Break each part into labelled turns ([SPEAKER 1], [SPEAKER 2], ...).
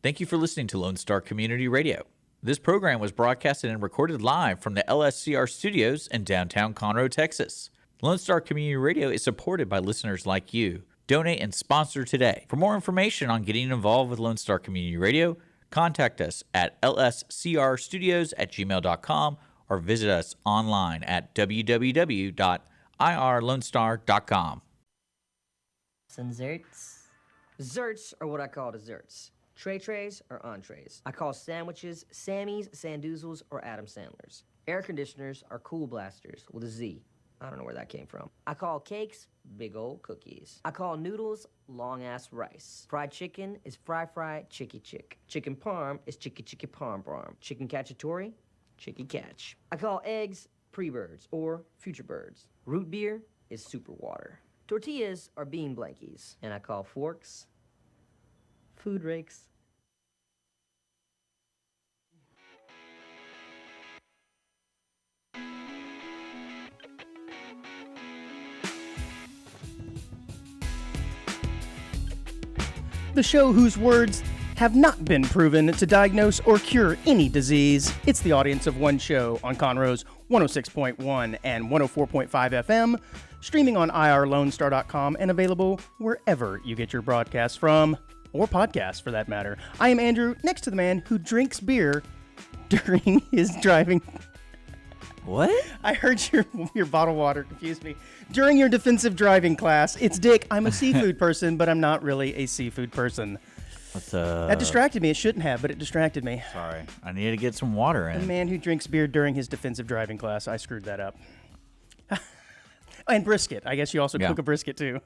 [SPEAKER 1] Thank you for listening to Lone Star Community Radio. This program was broadcasted and recorded live from the LSCR studios in downtown Conroe, Texas. Lone Star Community Radio is supported by listeners like you. Donate and sponsor today. For more information on getting involved with Lone Star Community Radio, contact us at lscrstudios@gmail.com or visit us online at www.irlonestar.com.
[SPEAKER 2] Some zerts. Zerts are what I call desserts. Trays are entrees. I call sandwiches Sammy's, Sandoozles, or Adam Sandler's. Air conditioners are Cool Blasters with a Z. I don't know where that came from. I call cakes big old cookies. I call noodles long-ass rice. Fried chicken is fry chicky chick. Chicken parm is chicky parm parm. Chicken cacciatore, chicky catch. I call eggs pre-birds or future birds. Root beer is super water. Tortillas are bean blankies. And I call forks food rakes.
[SPEAKER 3] The show whose words have not been proven to diagnose or cure any disease. It's the audience of one show on Conroe's 106.1 and 104.5 FM, streaming on irlonestar.com and available wherever you get your broadcasts from, or podcasts for that matter. I am Andrew, next to the man who drinks beer during his driving.
[SPEAKER 1] What?
[SPEAKER 3] I heard your bottled water confused me. During your defensive driving class, it's Dick. I'm a seafood person, but I'm not really a seafood person. That distracted me. It shouldn't have, but it distracted me.
[SPEAKER 1] Sorry. I needed to get some water in.
[SPEAKER 3] The man who drinks beer during his defensive driving class. I screwed that up. And brisket. I guess you also cook a brisket, too.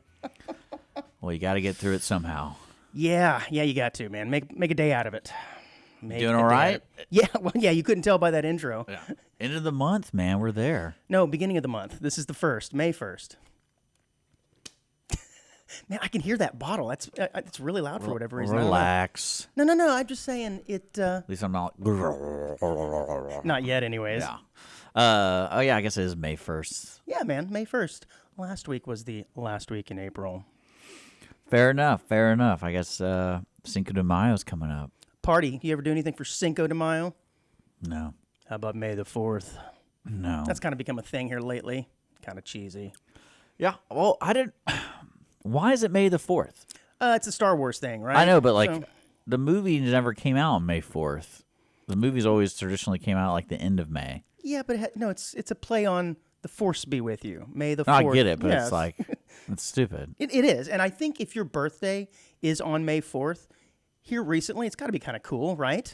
[SPEAKER 1] Well, you got to get through it somehow.
[SPEAKER 3] Yeah, you got to, man. Make a day out of it.
[SPEAKER 1] Doing all right?
[SPEAKER 3] Yeah, well, yeah, you couldn't tell by that intro.
[SPEAKER 1] Yeah. End of the month, man. We're there.
[SPEAKER 3] No, beginning of the month. This is the 1st, May 1st. Man, I can hear that bottle. It's really loud for whatever reason.
[SPEAKER 1] Relax.
[SPEAKER 3] No. I'm just saying it.
[SPEAKER 1] At least I'm not.
[SPEAKER 3] Not yet, anyways.
[SPEAKER 1] Yeah. I guess it is May 1st.
[SPEAKER 3] Yeah, man, May 1st. Last week was the last week in April.
[SPEAKER 1] Fair enough. I guess Cinco de Mayo's coming up.
[SPEAKER 3] Party. You ever do anything for Cinco de Mayo?
[SPEAKER 1] No.
[SPEAKER 3] How about May the 4th?
[SPEAKER 1] No.
[SPEAKER 3] That's kind of become a thing here lately. Kind of cheesy.
[SPEAKER 1] Yeah. Well, I didn't. Why is it May the 4th?
[SPEAKER 3] It's a Star Wars thing, right?
[SPEAKER 1] I know, but the movie never came out on May 4th. The movies always traditionally came out like the end of May.
[SPEAKER 3] Yeah, but it's a play on the Force be with you. May the 4th.
[SPEAKER 1] I get it, but
[SPEAKER 3] yes.
[SPEAKER 1] it's like, it's stupid.
[SPEAKER 3] It is. And I think if your birthday is on May 4th, here recently, it's got to be kind of cool, right?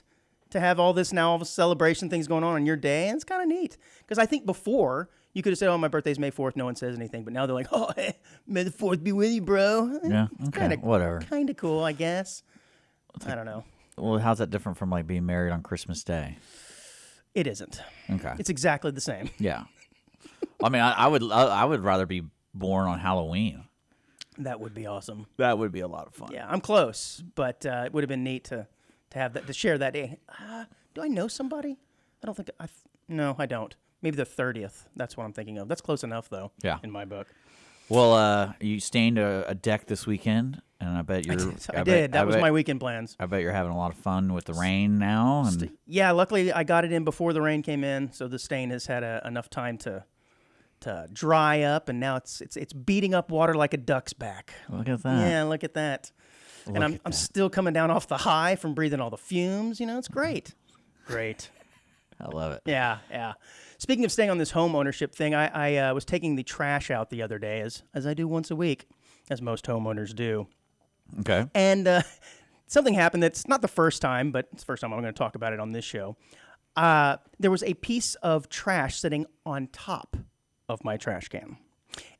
[SPEAKER 3] To have all this celebration things going on your day, and it's kind of neat. Because I think before, you could have said, oh, my birthday's May 4th, no one says anything. But now they're like, oh, hey, May the 4th be with you, bro.
[SPEAKER 1] Yeah, okay, whatever.
[SPEAKER 3] Kind of cool, I guess. I don't know.
[SPEAKER 1] Well, how's that different from like being married on Christmas Day?
[SPEAKER 3] It isn't.
[SPEAKER 1] Okay.
[SPEAKER 3] It's exactly the same.
[SPEAKER 1] Yeah. I mean, I would rather be born on Halloween.
[SPEAKER 3] That would be awesome.
[SPEAKER 1] That would be a lot of fun.
[SPEAKER 3] Yeah, I'm close, but it would have been neat to have that, to share that day. Do I know somebody? I don't think no, I don't. Maybe the 30th. That's what I'm thinking of. That's close enough, though.
[SPEAKER 1] Yeah.
[SPEAKER 3] In my book.
[SPEAKER 1] Well, you stained a deck this weekend, and I bet you're.
[SPEAKER 3] I did. That was my weekend plans.
[SPEAKER 1] I bet you're having a lot of fun with the rain now. And
[SPEAKER 3] yeah, luckily I got it in before the rain came in, so the stain has had enough time to dry up, and now it's beating up water like a duck's back.
[SPEAKER 1] Look at that.
[SPEAKER 3] Yeah, look at that. And I'm still coming down off the high from breathing all the fumes. It's great. Great.
[SPEAKER 1] I love it.
[SPEAKER 3] Yeah. Speaking of staying on this home ownership thing, I was taking the trash out the other day, as I do once a week, as most homeowners do.
[SPEAKER 1] Okay.
[SPEAKER 3] And something happened that's not the first time, but it's the first time I'm going to talk about it on this show. There was a piece of trash sitting on top of my trash can.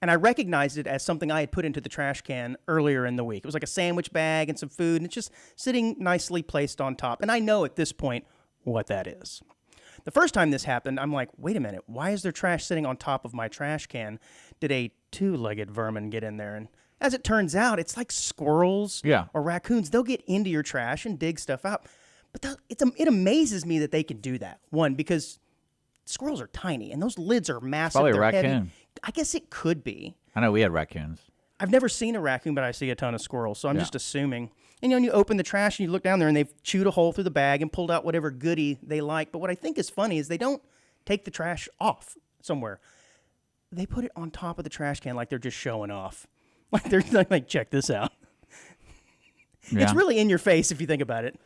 [SPEAKER 3] And I recognized it as something I had put into the trash can earlier in the week. It was like a sandwich bag and some food, and it's just sitting nicely placed on top. And I know at this point what that is. The first time this happened, I'm like, wait a minute, why is there trash sitting on top of my trash can? Did a two-legged vermin get in there? And as it turns out, it's like squirrels or raccoons. They'll get into your trash and dig stuff out. But it amazes me that they can do that. One, because squirrels are tiny, and those lids are massive.
[SPEAKER 1] Probably a
[SPEAKER 3] They're
[SPEAKER 1] raccoon.
[SPEAKER 3] heavy. I guess it could be.
[SPEAKER 1] I know we had raccoons.
[SPEAKER 3] I've never seen a raccoon, but I see a ton of squirrels, so I'm just assuming. And you open the trash and you look down there and they've chewed a hole through the bag and pulled out whatever goodie they like. But what I think is funny is they don't take the trash off somewhere. They put it on top of the trash can like they're just showing off. Like they're like, check this out.
[SPEAKER 1] Yeah.
[SPEAKER 3] It's really in your face if you think about it.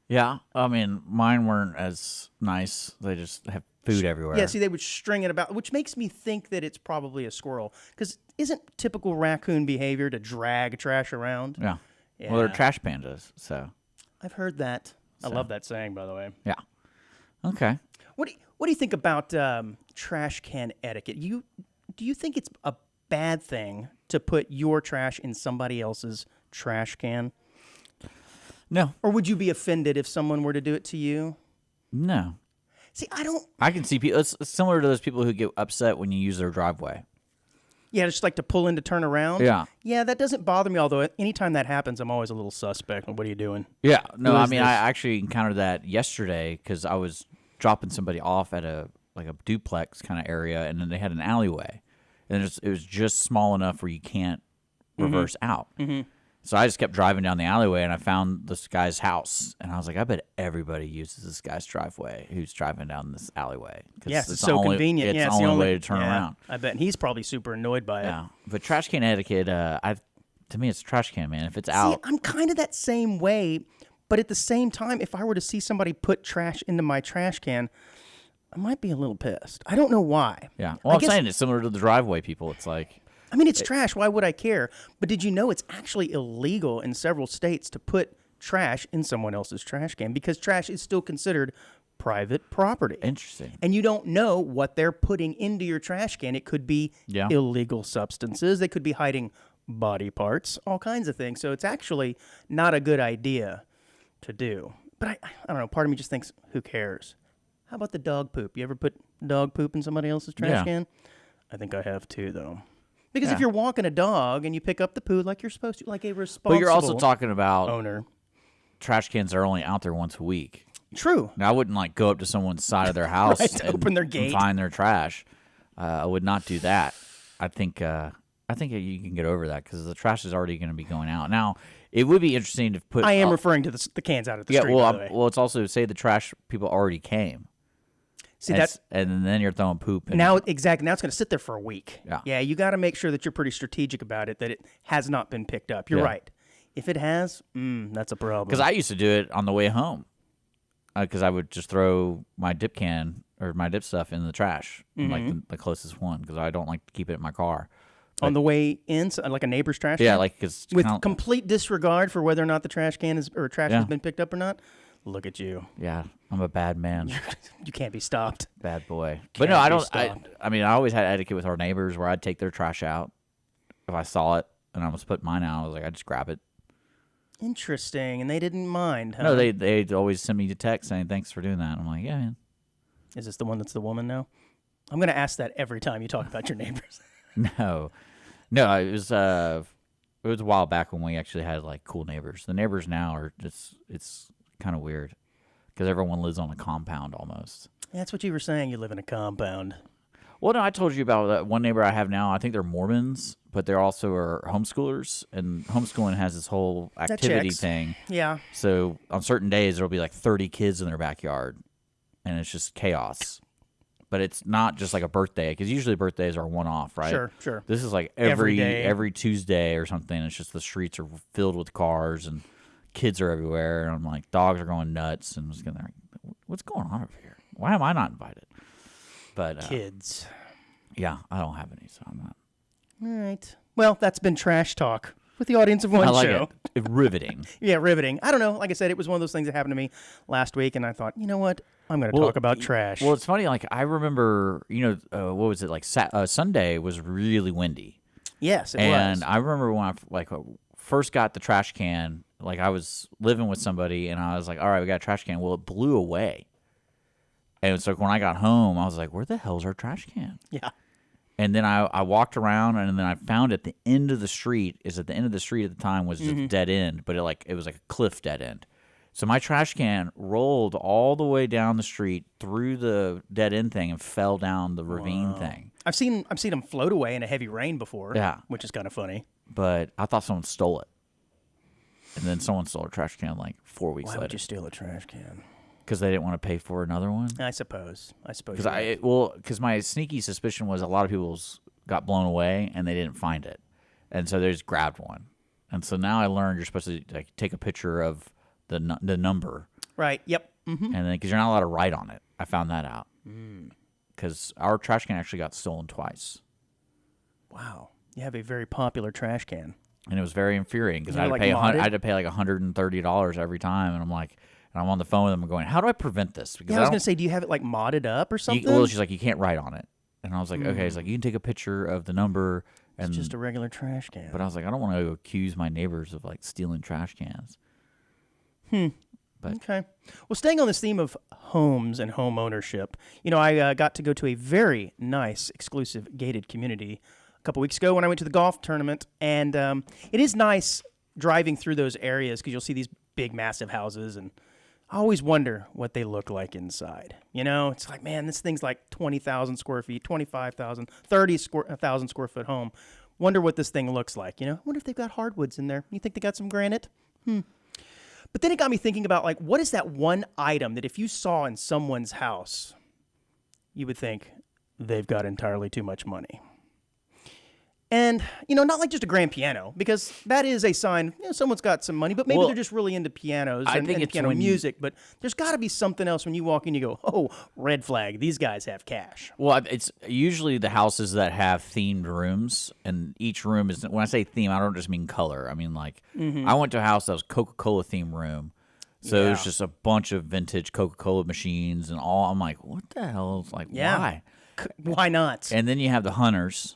[SPEAKER 1] Yeah, I mean, mine weren't as nice. They just have food everywhere.
[SPEAKER 3] Yeah, see, they would string it about, which makes me think that it's probably a squirrel. Because isn't typical raccoon behavior to drag trash around?
[SPEAKER 1] Yeah. Well, they're trash pandas, so.
[SPEAKER 3] I've heard that. I love that saying, by the way.
[SPEAKER 1] Yeah. Okay.
[SPEAKER 3] What do you think about trash can etiquette? Do you think it's a bad thing to put your trash in somebody else's trash can?
[SPEAKER 1] No.
[SPEAKER 3] Or would you be offended if someone were to do it to you?
[SPEAKER 1] No.
[SPEAKER 3] See, I don't.
[SPEAKER 1] I can see people. It's similar to those people who get upset when you use their driveway.
[SPEAKER 3] Yeah, just like to pull in to turn around.
[SPEAKER 1] Yeah.
[SPEAKER 3] Yeah, that doesn't bother me. Although anytime that happens, I'm always a little suspect. What are you doing?
[SPEAKER 1] Yeah. No,
[SPEAKER 3] Who
[SPEAKER 1] I
[SPEAKER 3] is
[SPEAKER 1] mean,
[SPEAKER 3] this?
[SPEAKER 1] I actually encountered that yesterday because I was dropping somebody off at a duplex kind of area, and then they had an alleyway, and it was just small enough where you can't reverse out. Mm-hmm. So I just kept driving down the alleyway, and I found this guy's house, and I was like, I bet everybody uses this guy's driveway who's driving down this alleyway.
[SPEAKER 3] Yes, it's so convenient.
[SPEAKER 1] It's the only way to turn around.
[SPEAKER 3] I bet. And he's probably super annoyed by it.
[SPEAKER 1] Yeah, but trash can etiquette, to me, it's a trash can, man. If it's
[SPEAKER 3] See,
[SPEAKER 1] out,
[SPEAKER 3] I'm kind of that same way, but at the same time, if I were to see somebody put trash into my trash can, I might be a little pissed. I don't know why.
[SPEAKER 1] yeah. Well, I'm saying it's similar to the driveway people. It's like,
[SPEAKER 3] I mean, it's trash. Why would I care? But did you know it's actually illegal in several states to put trash in someone else's trash can because trash is still considered private property.
[SPEAKER 1] interesting.
[SPEAKER 3] And you don't know what they're putting into your trash can. It could be illegal substances. They could be hiding body parts, all kinds of things. So it's actually not a good idea to do. But I don't know. Part of me just thinks, who cares? How about the dog poop? You ever put dog poop in somebody else's trash
[SPEAKER 1] Yeah.
[SPEAKER 3] can? I think I have too, though. Because if
[SPEAKER 1] Yeah.
[SPEAKER 3] you're walking a dog and you pick up the poo like you're supposed to, like a responsible
[SPEAKER 1] But you're also talking about
[SPEAKER 3] owner.
[SPEAKER 1] trash cans that are only out there once a week.
[SPEAKER 3] True.
[SPEAKER 1] Now, I wouldn't like go up to someone's side of their house
[SPEAKER 3] Right, to
[SPEAKER 1] and
[SPEAKER 3] open their
[SPEAKER 1] and
[SPEAKER 3] gate.
[SPEAKER 1] find their trash. I would not do that. I think you can get over that because the trash is already going to be going out. Now, it would be interesting to put.
[SPEAKER 3] I am referring to the cans out at the
[SPEAKER 1] yeah.
[SPEAKER 3] street,
[SPEAKER 1] Well,
[SPEAKER 3] by the way.
[SPEAKER 1] well, it's also say the trash people already came.
[SPEAKER 3] See,
[SPEAKER 1] and,
[SPEAKER 3] that's
[SPEAKER 1] and then you're throwing poop. In.
[SPEAKER 3] now exactly. Now it's going to sit there for a week.
[SPEAKER 1] Yeah.
[SPEAKER 3] You got to make sure that you're pretty strategic about it. That it has not been picked up. You're
[SPEAKER 1] Yeah.
[SPEAKER 3] right. If it has, that's a problem.
[SPEAKER 1] Because I used to do it on the way home. Because I would just throw my dip can or my dip stuff in the trash, like the closest one, because I don't like to keep it in my car.
[SPEAKER 3] on the way in, so like a neighbor's trash.
[SPEAKER 1] Yeah,
[SPEAKER 3] can?
[SPEAKER 1] like because
[SPEAKER 3] with complete disregard for whether or not the trash can is or trash
[SPEAKER 1] Yeah.
[SPEAKER 3] has been picked up or not. Look at you.
[SPEAKER 1] yeah, I'm a bad man,
[SPEAKER 3] You can't be stopped.
[SPEAKER 1] bad boy. But
[SPEAKER 3] Can't
[SPEAKER 1] no, I
[SPEAKER 3] be
[SPEAKER 1] don't.
[SPEAKER 3] stopped.
[SPEAKER 1] I mean, I always had etiquette with our neighbors where I'd take their trash out if I saw it, and I was put mine out. I was like, I just grab it.
[SPEAKER 3] Interesting. And they didn't mind, huh?
[SPEAKER 1] No, they'd always send me a text saying thanks for doing that. I'm like, yeah, man.
[SPEAKER 3] Is this the one that's the woman now? I'm going to ask that every time you talk about your neighbors.
[SPEAKER 1] No, it was a while back when we actually had like cool neighbors. The neighbors now are just it's kind of weird because everyone lives on a compound almost.
[SPEAKER 3] That's what you were saying. You live in a compound.
[SPEAKER 1] Well, no, I told you about that one neighbor I have now. I think they're Mormons, but they also are homeschoolers, and homeschooling has this whole activity
[SPEAKER 3] checks.
[SPEAKER 1] thing.
[SPEAKER 3] Yeah.
[SPEAKER 1] So on certain days, there'll be like 30 kids in their backyard, and it's just chaos. But it's not just like a birthday, because usually birthdays are one-off, right?
[SPEAKER 3] Sure.
[SPEAKER 1] This is like
[SPEAKER 3] Every day.
[SPEAKER 1] every Tuesday or something. It's just the streets are filled with cars, and kids are everywhere. And I'm like, dogs are going nuts, and I'm just gonna like, what's going on over here? Why am I not invited? But
[SPEAKER 3] Kids.
[SPEAKER 1] yeah, I don't have any, so I'm not.
[SPEAKER 3] All right. Well, that's been Trash Talk with the audience of one
[SPEAKER 1] I like
[SPEAKER 3] show.
[SPEAKER 1] it. Riveting.
[SPEAKER 3] Yeah, riveting. I don't know. Like I said, it was one of those things that happened to me last week, and I thought, you know what? I'm going to talk about trash.
[SPEAKER 1] Well, it's funny. Like I remember, what was it like? Sunday was really windy.
[SPEAKER 3] Yes, it
[SPEAKER 1] And
[SPEAKER 3] was.
[SPEAKER 1] I remember when I first got the trash can, like I was living with somebody and I was like, all right, we got a trash can. Well, it blew away. And so when I got home, I was like, where the hell's our trash can?
[SPEAKER 3] Yeah.
[SPEAKER 1] And then I walked around and then I found at the end of the street, at the time was just dead end, but it was like a cliff dead end. So my trash can rolled all the way down the street through the dead end thing and fell down the ravine thing.
[SPEAKER 3] I've seen them float away in a heavy rain before.
[SPEAKER 1] Yeah.
[SPEAKER 3] Which is kind of funny.
[SPEAKER 1] But I thought someone stole it. And then someone stole a trash can like 4 weeks
[SPEAKER 3] Why would
[SPEAKER 1] later
[SPEAKER 3] you steal a trash can?
[SPEAKER 1] because they didn't want to pay for another one.
[SPEAKER 3] I suppose.
[SPEAKER 1] Because
[SPEAKER 3] you're right.
[SPEAKER 1] because my sneaky suspicion was a lot of people's got blown away and they didn't find it, and so they just grabbed one. And so now I learned you're supposed to like take a picture of the number,
[SPEAKER 3] Right. Yep. Mm-hmm.
[SPEAKER 1] and then because you're not allowed to write on it. I found that out because our trash can actually got stolen twice,
[SPEAKER 3] Wow. You have a very popular trash can.
[SPEAKER 1] and it was very infuriating because I
[SPEAKER 3] You're,
[SPEAKER 1] had to
[SPEAKER 3] like,
[SPEAKER 1] pay
[SPEAKER 3] modded?
[SPEAKER 1] I had to pay like $130 every time, and I'm like, and I'm on the phone with them going, how do I prevent this? Because
[SPEAKER 3] Yeah, I was gonna say, do you have it like modded up or something?
[SPEAKER 1] well, she's like, you can't write on it, and I was like, okay. It's like you can take a picture of the number, and
[SPEAKER 3] It's just a regular trash can.
[SPEAKER 1] but I was like, I don't want to accuse my neighbors of like stealing trash cans.
[SPEAKER 3] Okay. Well, staying on this theme of homes and home ownership, I got to go to a very nice, exclusive gated community a couple weeks ago when I went to the golf tournament, and it is nice driving through those areas because you'll see these big, massive houses, and I always wonder what they look like inside. It's like, man, this thing's like 20,000 square feet, 25,000, 30,000 square foot home. Wonder what this thing looks like. Wonder if they've got hardwoods in there. You think they got some granite? But then it got me thinking about, like, what is that one item that if you saw in someone's house, you would think they've got entirely too much money? And, not like just a grand piano, because that is a sign, someone's got some money, but maybe
[SPEAKER 1] Well,
[SPEAKER 3] they're just really into pianos
[SPEAKER 1] I
[SPEAKER 3] and
[SPEAKER 1] think it's
[SPEAKER 3] piano
[SPEAKER 1] when you-
[SPEAKER 3] music. But there's got to be something else when you walk in, you go, oh, red flag, these guys have cash.
[SPEAKER 1] Well, it's usually the houses that have themed rooms, and each room is. When I say theme, I don't just mean color. I mean like I went to a house that was Coca-Cola themed room, so it was
[SPEAKER 3] Yeah.
[SPEAKER 1] just a bunch of vintage Coca-Cola machines and all. I'm like, what the hell? It's like,
[SPEAKER 3] Yeah.
[SPEAKER 1] why?
[SPEAKER 3] Why not?
[SPEAKER 1] And then you have the hunters.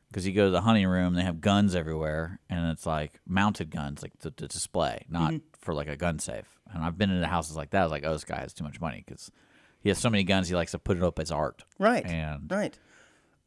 [SPEAKER 1] Because you go to the hunting room, they have guns everywhere, and it's like mounted guns, like to display, not for like a gun safe. And I've been into houses like that. I was like, oh, this guy has too much money because he has so many guns. He likes to put it up as art.
[SPEAKER 3] Right.
[SPEAKER 1] And
[SPEAKER 3] Right.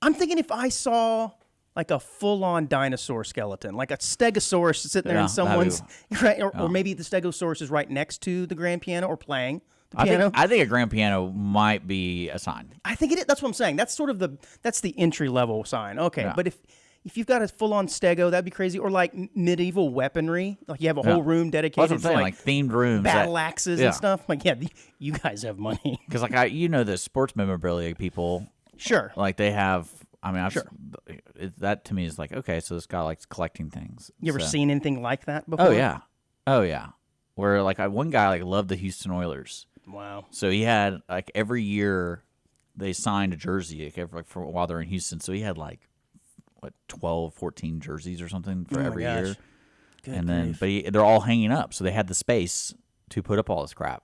[SPEAKER 3] I'm thinking if I saw like a full-on dinosaur skeleton, like a stegosaurus sitting there
[SPEAKER 1] Yeah,
[SPEAKER 3] in someone's right, or
[SPEAKER 1] yeah.
[SPEAKER 3] maybe the stegosaurus is right next to the grand piano or playing the
[SPEAKER 1] I
[SPEAKER 3] piano.
[SPEAKER 1] think a grand piano might be a sign.
[SPEAKER 3] I think it is. That's what I'm saying. That's sort of that's the entry level sign. Okay,
[SPEAKER 1] Yeah.
[SPEAKER 3] but if you've got a full-on stego, that'd be crazy. Or like medieval weaponry, like you have a whole room
[SPEAKER 1] That's
[SPEAKER 3] dedicated
[SPEAKER 1] what I'm
[SPEAKER 3] to
[SPEAKER 1] saying,
[SPEAKER 3] like
[SPEAKER 1] like themed rooms.
[SPEAKER 3] battle axes
[SPEAKER 1] yeah.
[SPEAKER 3] and stuff. Like, yeah, you guys have money.
[SPEAKER 1] Because like the sports memorabilia people,
[SPEAKER 3] Sure.
[SPEAKER 1] like they have. I mean,
[SPEAKER 3] Sure.
[SPEAKER 1] that to me is like, okay, so this guy likes collecting things.
[SPEAKER 3] You ever
[SPEAKER 1] So-
[SPEAKER 3] seen anything like that before?
[SPEAKER 1] Oh yeah. Where like one guy like loved the Houston Oilers.
[SPEAKER 3] Wow.
[SPEAKER 1] So he had like every year they signed a jersey like for while they're in Houston. So he had like what 12, 14 jerseys or something for
[SPEAKER 3] Oh my
[SPEAKER 1] every
[SPEAKER 3] gosh.
[SPEAKER 1] year.
[SPEAKER 3] Good
[SPEAKER 1] And then
[SPEAKER 3] grief.
[SPEAKER 1] they're all hanging up, so they had the space to put up all this crap.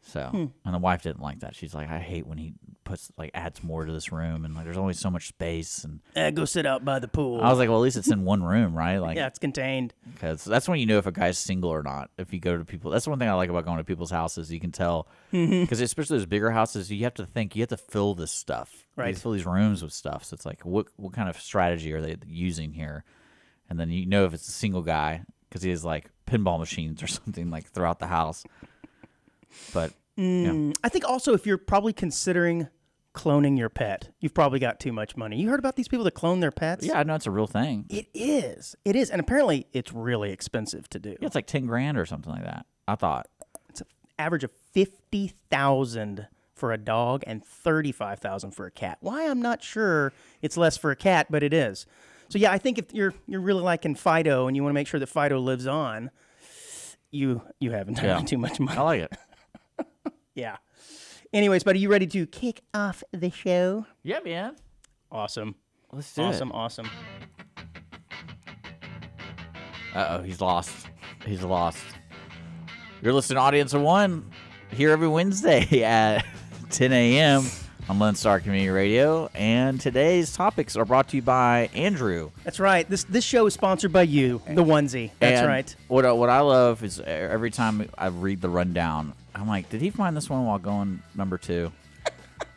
[SPEAKER 1] So and the wife didn't like that. She's like, I hate when he adds more to this room, and like there's only so much space. And
[SPEAKER 3] Go sit out by the pool.
[SPEAKER 1] I was like, well, at least it's in one room, right? Like,
[SPEAKER 3] Yeah, it's contained.
[SPEAKER 1] because that's when you know if a guy's single or not. If you go to people, that's one thing I like about going to people's houses. You can tell
[SPEAKER 3] Mm-hmm.
[SPEAKER 1] because especially those bigger houses, you have to fill this stuff,
[SPEAKER 3] Right.
[SPEAKER 1] You fill these rooms with stuff. So it's like, what kind of strategy are they using here? And then you know if it's a single guy because he has like pinball machines or something like throughout the house. But yeah.
[SPEAKER 3] I think also if you're probably considering cloning your pet, you've probably got too much money. You heard about these people that clone their pets?
[SPEAKER 1] Yeah, I know it's a real thing.
[SPEAKER 3] It is. It is. And apparently it's really expensive to do.
[SPEAKER 1] Yeah, it's like 10 grand or something like that. I thought.
[SPEAKER 3] It's an average of $50,000 for a dog and $35,000 for a cat. Why, I'm not sure it's less for a cat, but it is. So yeah, I think if you're really liking Fido and you want to make sure that Fido lives on, you have entirely too much money.
[SPEAKER 1] I like it.
[SPEAKER 3] Yeah. Anyways, buddy, you ready to kick off the show?
[SPEAKER 1] Yeah, man.
[SPEAKER 3] Awesome.
[SPEAKER 1] Let's do
[SPEAKER 3] Awesome,
[SPEAKER 1] it.
[SPEAKER 3] awesome.
[SPEAKER 1] Uh-oh, he's lost. He's lost. You're listening to Audience of One here every Wednesday at 10 a.m. on Lone Star Community Radio. And today's topics are brought to you by Andrew.
[SPEAKER 3] That's right. This show is sponsored by you, the onesie. That's
[SPEAKER 1] And
[SPEAKER 3] right.
[SPEAKER 1] What I love is every time I read the rundown, I'm like, did he find this one while going number 2?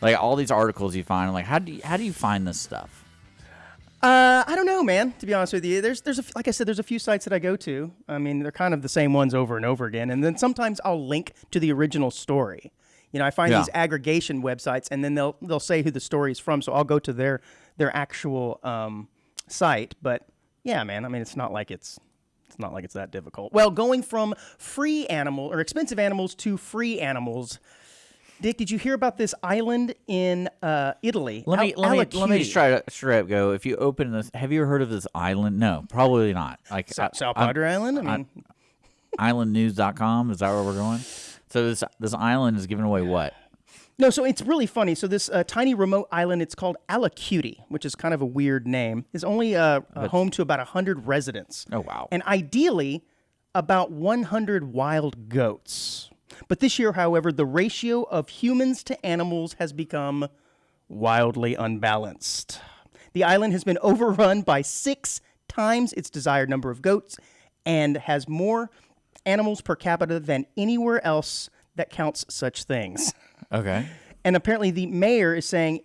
[SPEAKER 1] Like all these articles you find, I'm like, how do you find this stuff?
[SPEAKER 3] I don't know, man. To be honest with you, there's like I said, there's a few sites that I go to. I mean, they're kind of the same ones over and over again, and then sometimes I'll link to the original story. I find
[SPEAKER 1] Yeah.
[SPEAKER 3] these aggregation websites, and then they'll say who the story is from, so I'll go to their actual site. But yeah, man, I mean, it's not like it's It's not like it's that difficult. Well, going from free animal or expensive animals to free animals. Dick, did you hear about this island in Italy?
[SPEAKER 1] Let me
[SPEAKER 3] Alacuti.
[SPEAKER 1] just try to go. If you open this, have you heard of this island? No, probably not. Like
[SPEAKER 3] Sal Padre Island? I mean,
[SPEAKER 1] islandnews.com, is that where we're going? So this island is giving away what?
[SPEAKER 3] no, so it's really funny. So this tiny remote island, it's called Alacuti, which is kind of a weird name, is only home to about 100 residents.
[SPEAKER 1] Oh, wow.
[SPEAKER 3] And ideally, about 100 wild goats. But this year, however, the ratio of humans to animals has become wildly unbalanced. The island has been overrun by 6 times its desired number of goats and has more animals per capita than anywhere else that counts such things.
[SPEAKER 1] Okay.
[SPEAKER 3] And apparently the mayor is saying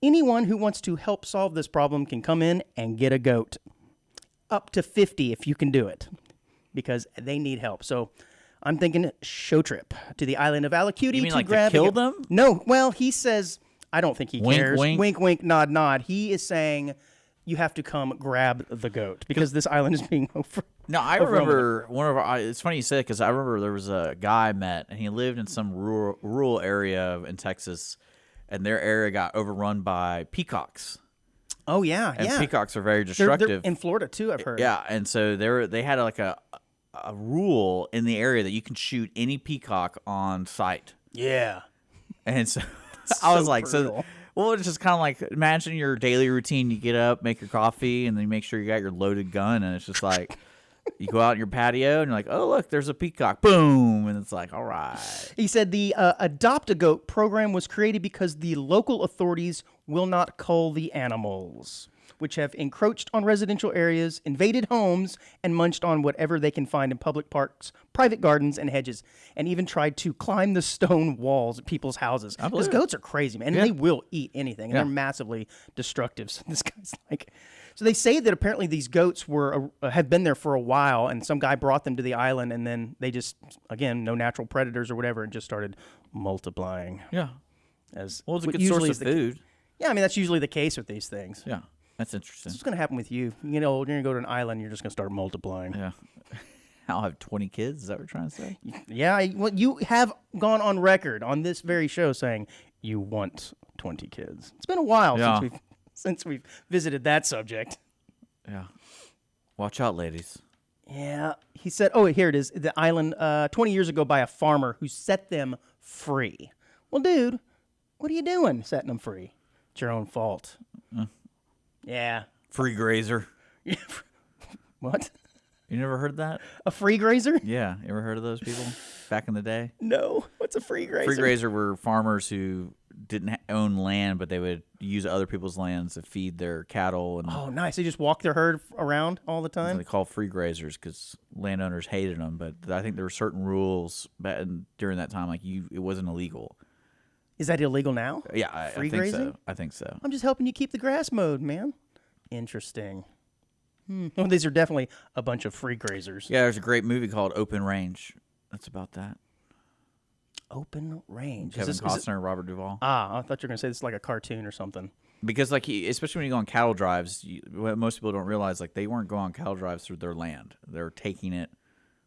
[SPEAKER 3] anyone who wants to help solve this problem can come in and get a goat. Up to 50 if you can do it, because they need help. So I'm thinking show trip to the island of Alacuti
[SPEAKER 1] You mean
[SPEAKER 3] to
[SPEAKER 1] like to
[SPEAKER 3] grab
[SPEAKER 1] kill
[SPEAKER 3] a goat.
[SPEAKER 1] them?
[SPEAKER 3] No, well, he says, I don't think he
[SPEAKER 1] Wink,
[SPEAKER 3] cares.
[SPEAKER 1] wink.
[SPEAKER 3] Wink, wink, nod, nod. He is saying you have to come grab the goat because this island is being over.
[SPEAKER 1] No, I
[SPEAKER 3] overrun with
[SPEAKER 1] remember one of our. It's funny you said because I remember there was a guy I met, and he lived in some rural area in Texas, and their area got overrun by peacocks.
[SPEAKER 3] Oh, yeah,
[SPEAKER 1] And
[SPEAKER 3] yeah.
[SPEAKER 1] peacocks are very
[SPEAKER 3] They're
[SPEAKER 1] destructive.
[SPEAKER 3] in Florida, too, I've heard.
[SPEAKER 1] Yeah, and so they had like a rule in the area that you can shoot any peacock on sight.
[SPEAKER 3] Yeah.
[SPEAKER 1] And so I was like,
[SPEAKER 3] brutal.
[SPEAKER 1] well, it's just kind of like imagine your daily routine. You get up, make your coffee, and then you make sure you got your loaded gun, and it's just like you go out on your patio, and you're like, oh look, there's a peacock, boom, and it's like, all right.
[SPEAKER 3] He said the Adopt a Goat program was created because the local authorities will not cull the animals, which have encroached on residential areas, invaded homes, and munched on whatever they can find in public parks, private gardens, and hedges, and even tried to climb the stone walls of people's houses. Because
[SPEAKER 1] believe it.
[SPEAKER 3] goats are crazy, man, and
[SPEAKER 1] Yeah.
[SPEAKER 3] they will eat anything, and
[SPEAKER 1] Yeah.
[SPEAKER 3] they're massively destructive. So this guy's like... So they say that apparently these goats have been there for a while, and some guy brought them to the island, and then they just, again, no natural predators or whatever, and just started multiplying.
[SPEAKER 1] Yeah.
[SPEAKER 3] As
[SPEAKER 1] Well, it's a
[SPEAKER 3] what
[SPEAKER 1] good
[SPEAKER 3] usually
[SPEAKER 1] source
[SPEAKER 3] is
[SPEAKER 1] of
[SPEAKER 3] the-
[SPEAKER 1] food.
[SPEAKER 3] Yeah, I mean that's usually the case with these things.
[SPEAKER 1] Yeah, that's interesting.
[SPEAKER 3] What's going to happen with you? You get old, you're going to go to an island, you're just going to start multiplying.
[SPEAKER 1] Yeah. I'll have 20 kids. Is that what you're trying to say?
[SPEAKER 3] Yeah, well, you have gone on record on this very show saying you want 20 kids. It's been a while
[SPEAKER 1] Yeah.
[SPEAKER 3] since we've visited that subject.
[SPEAKER 1] Yeah. Watch out, ladies.
[SPEAKER 3] Yeah, he said, oh, here it is, the island 20 years ago by a farmer who set them free. Well, dude, what are you doing setting them free? It's your own fault. Yeah.
[SPEAKER 1] Free grazer.
[SPEAKER 3] What?
[SPEAKER 1] You never heard that?
[SPEAKER 3] A free grazer?
[SPEAKER 1] Yeah. You ever heard of those people back in the day?
[SPEAKER 3] No. What's a free grazer?
[SPEAKER 1] Free grazer were farmers who didn't own land, but they would use other people's lands to feed their cattle, and
[SPEAKER 3] Oh, nice. They just walk their herd around all the
[SPEAKER 1] they
[SPEAKER 3] time?
[SPEAKER 1] call free grazers because landowners hated them. But I think there were certain rules during that time, like it wasn't illegal.
[SPEAKER 3] Is that illegal now?
[SPEAKER 1] Yeah, I
[SPEAKER 3] Free
[SPEAKER 1] think
[SPEAKER 3] grazing?
[SPEAKER 1] so. I think so.
[SPEAKER 3] I'm just helping you keep the grass mowed, man. Interesting. Well, these are definitely a bunch of free grazers.
[SPEAKER 1] Yeah, there's a great movie called Open Range. That's about that.
[SPEAKER 3] Open range.
[SPEAKER 1] Kevin
[SPEAKER 3] Is it-
[SPEAKER 1] Costner and Robert Duvall.
[SPEAKER 3] I thought you were going to say this is like a cartoon or something.
[SPEAKER 1] Because especially when you go on cattle drives, what most people don't realize, like they weren't going on cattle drives through their land. They're taking it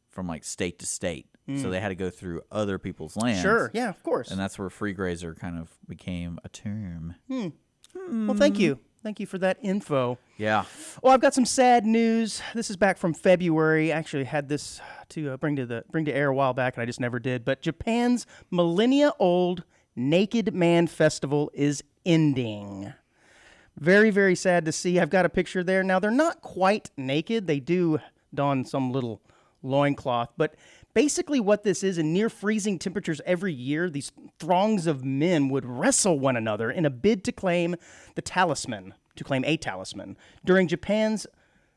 [SPEAKER 1] from like state to state. So they had to go through other people's lands.
[SPEAKER 3] Sure. Yeah, of course.
[SPEAKER 1] And that's where free grazer kind of became a term.
[SPEAKER 3] Well, thank you. Thank you for that info.
[SPEAKER 1] Yeah.
[SPEAKER 3] Well, I've got some sad news. This is back from February. I actually had this to bring to air a while back, and I just never did. But Japan's millennia-old Naked Man Festival is ending. Very, very sad to see. I've got a picture there. Now, they're not quite naked. They do don some little loincloth. But basically what this is, in near freezing temperatures every year, these throngs of men would wrestle one another in a bid to claim a talisman. During Japan's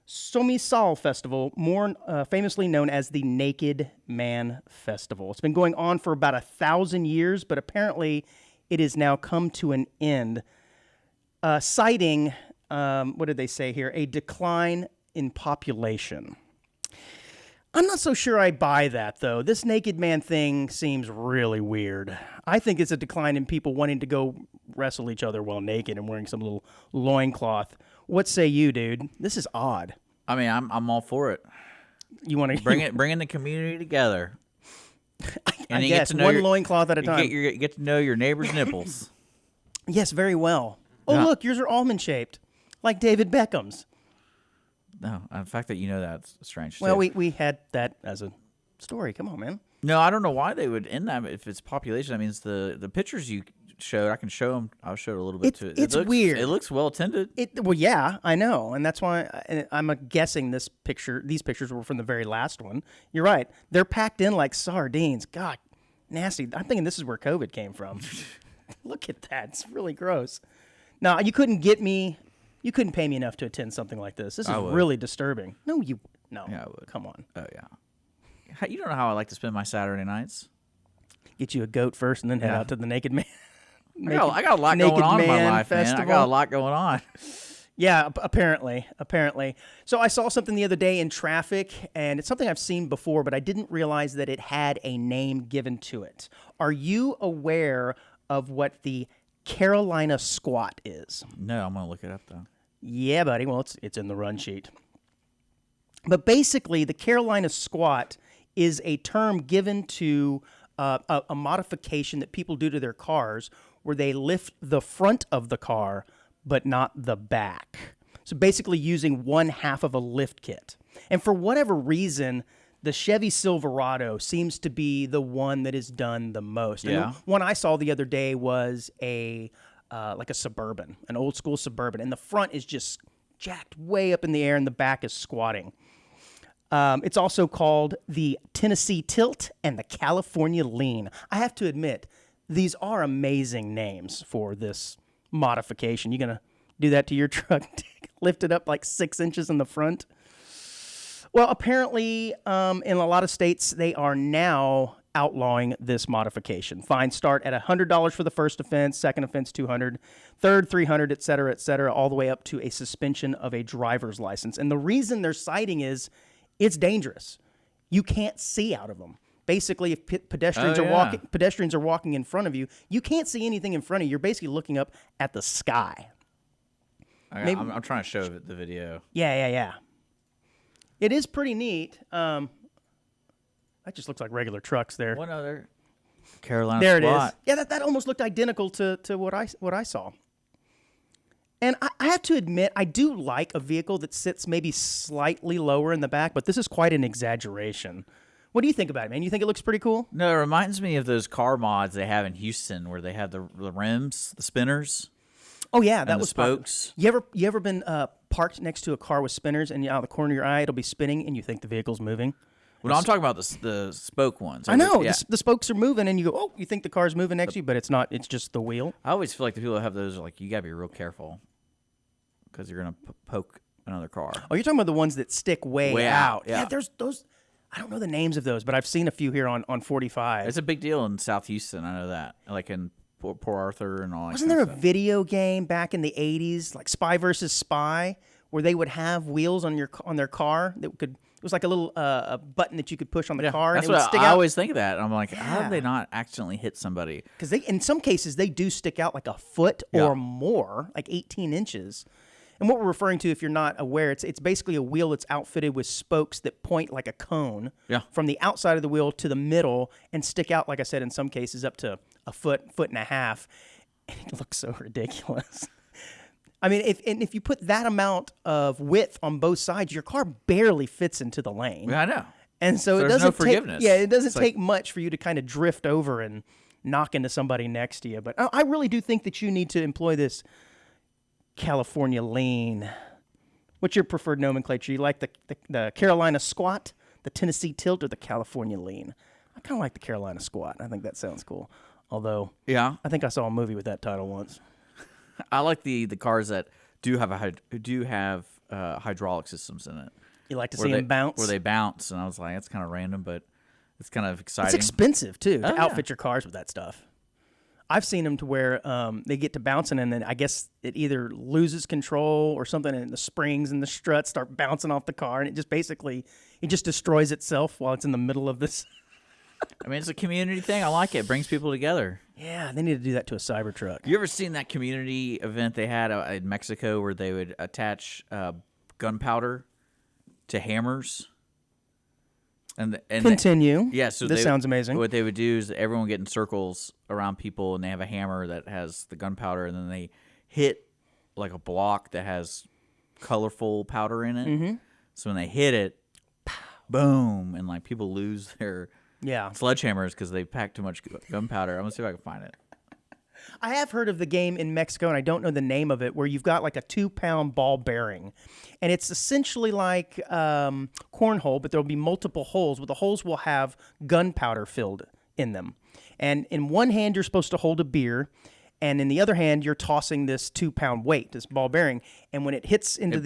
[SPEAKER 3] Somisal Festival, more famously known as the Naked Man Festival. It's been going on for about 1,000 years, but apparently it has now come to an end, citing, what did they say here, a decline in population. I'm not so sure I buy that, though. This naked man thing seems really weird. I think it's a decline in people wanting to go wrestle each other while naked and wearing some little loincloth. What say you, dude? This is odd.
[SPEAKER 1] I mean, I'm all for it.
[SPEAKER 3] You want to
[SPEAKER 1] bringing the community together.
[SPEAKER 3] I guess one loincloth at a time.
[SPEAKER 1] You get to know your neighbor's nipples.
[SPEAKER 3] Yes, very well. Oh,
[SPEAKER 1] Yeah.
[SPEAKER 3] look, yours are almond shaped, like David Beckham's.
[SPEAKER 1] No, the fact that you know that's strange.
[SPEAKER 3] Well,
[SPEAKER 1] too.
[SPEAKER 3] we had that as a story. Come on, man.
[SPEAKER 1] No, I don't know why they would end that if it's population. That means the pictures you showed, I can show them. I'll show it a little bit too.
[SPEAKER 3] It's weird.
[SPEAKER 1] It looks well attended.
[SPEAKER 3] Well, yeah, I know, and that's why I'm guessing these pictures were from the very last one. You're right; they're packed in like sardines. God, nasty. I'm thinking this is where COVID came from. Look at that; it's really gross. No, you couldn't pay me enough to attend something like this. This is really disturbing. No.
[SPEAKER 1] Yeah, I would.
[SPEAKER 3] Come on.
[SPEAKER 1] Oh yeah. You don't know how I like to spend my Saturday nights.
[SPEAKER 3] Get you a goat first, and then head out to the Naked Man.
[SPEAKER 1] I got a lot going on in my life, man. I got a lot going on.
[SPEAKER 3] Yeah, apparently. So I saw something the other day in traffic, and it's something I've seen before, but I didn't realize that it had a name given to it. Are you aware of what the Carolina squat is?
[SPEAKER 1] No, I'm gonna look it up though.
[SPEAKER 3] Yeah, buddy. Well, it's in the run sheet. But basically, the Carolina squat is a term given to a modification that people do to their cars where they lift the front of the car but not the back. So basically using one half of a lift kit. And for whatever reason, the Chevy Silverado seems to be the one that is done the most.
[SPEAKER 1] Yeah.
[SPEAKER 3] And the one I saw the other day was like a Suburban, an old school Suburban. And the front is just jacked way up in the air and the back is squatting. It's also called the Tennessee Tilt and the California Lean. I have to admit, these are amazing names for this modification. You gonna do that to your truck? Lift it up like 6 inches in the front? Well, apparently, in a lot of states, they are now outlawing this modification. Fines start at $100 for the first offense, second offense $200, third $300, et cetera, all the way up to a suspension of a driver's license. And the reason they're citing is it's dangerous. You can't see out of them. Basically, if pedestrians are walking in front of you, you can't see anything in front of you. You're basically looking up at the sky.
[SPEAKER 1] I'm trying to show the video.
[SPEAKER 3] Yeah. It is pretty neat. That just looks like regular trucks there.
[SPEAKER 1] One other Carolina
[SPEAKER 3] there
[SPEAKER 1] squat.
[SPEAKER 3] It is. Yeah, that almost looked identical to what I saw. And I have to admit, I do like a vehicle that sits maybe slightly lower in the back, but this is quite an exaggeration. What do you think about it, man? You think it looks pretty cool?
[SPEAKER 1] No, it reminds me of those car mods they have in Houston where they have the rims, the spinners.
[SPEAKER 3] Oh yeah, that
[SPEAKER 1] and
[SPEAKER 3] was
[SPEAKER 1] the spokes.
[SPEAKER 3] You ever been parked next to a car with spinners, and out of the corner of your eye it'll be spinning, and you think the vehicle's moving?
[SPEAKER 1] Well, no, I'm talking about the spoke ones.
[SPEAKER 3] I know
[SPEAKER 1] Yeah.
[SPEAKER 3] the spokes are moving, and you go, oh, you think the car's moving next to you, but it's not. It's just the wheel.
[SPEAKER 1] I always feel like the people that have those are like, you gotta be real careful because you're gonna poke another car.
[SPEAKER 3] Oh, you're talking about the ones that stick way out.
[SPEAKER 1] Yeah.
[SPEAKER 3] There's those. I don't know the names of those, but I've seen a few here on 45.
[SPEAKER 1] It's a big deal in South Houston. I know that, like in Port Arthur and all that.
[SPEAKER 3] Wasn't there a video game back in the 80s, like Spy versus Spy, where they would have wheels on their car that could? It was like a little a button that you could push on the car,
[SPEAKER 1] That's
[SPEAKER 3] and it would
[SPEAKER 1] what
[SPEAKER 3] stick
[SPEAKER 1] I
[SPEAKER 3] out.
[SPEAKER 1] always think of that. I'm like, how did they not accidentally hit somebody?
[SPEAKER 3] Because in some cases, they do stick out like a foot or more, like 18 inches. And what we're referring to, if you're not aware, it's basically a wheel that's outfitted with spokes that point like a cone from the outside of the wheel to the middle and stick out, like I said, in some cases up to a foot and a half. And it looks so ridiculous. I mean, if you put that amount of width on both sides, your car barely fits into the lane.
[SPEAKER 1] Yeah, I know.
[SPEAKER 3] And so it
[SPEAKER 1] there's
[SPEAKER 3] doesn't
[SPEAKER 1] no forgiveness.
[SPEAKER 3] it doesn't take much for you to kind of drift over and knock into somebody next to you. But I really do think that you need to employ this California Lean. What's your preferred nomenclature? You like the Carolina Squat, the Tennessee Tilt, or the California Lean? I kind of like the Carolina Squat. I think that sounds cool. Although,
[SPEAKER 1] Yeah,
[SPEAKER 3] I think I saw a movie with that title once.
[SPEAKER 1] I like the cars that do have hydraulic systems in it.
[SPEAKER 3] You like to see them bounce?
[SPEAKER 1] Where they bounce, and I was like, that's kind of random, but it's kind of exciting.
[SPEAKER 3] It's expensive, too, to
[SPEAKER 1] yeah.
[SPEAKER 3] outfit your cars with that stuff. I've seen them to where they get to bouncing, and then I guess it either loses control or something, and the springs and the struts start bouncing off the car, and it just destroys itself while it's in the middle of this.
[SPEAKER 1] I mean, it's a community thing. I like it. It brings people together.
[SPEAKER 3] Yeah, they need to do that to a Cybertruck.
[SPEAKER 1] You ever seen that community event they had in Mexico where they would attach gunpowder to hammers? And
[SPEAKER 3] Continue.
[SPEAKER 1] yeah, so
[SPEAKER 3] this sounds amazing.
[SPEAKER 1] What they would do is everyone would get in circles around people, and they have a hammer that has the gunpowder, and then they hit like a block that has colorful powder in it. Mm-hmm. So when they hit it, boom, and like people lose their sledgehammers because they pack too much gunpowder. I'm gonna see if I can find it.
[SPEAKER 3] I have heard of the game in Mexico, and I don't know the name of it, where you've got like a 2-pound ball bearing. And it's essentially like cornhole, but there'll be multiple holes, but the holes will have gunpowder filled in them. And in one hand, you're supposed to hold a beer, and in the other hand, you're tossing this 2-pound weight, this ball bearing. And when it hits into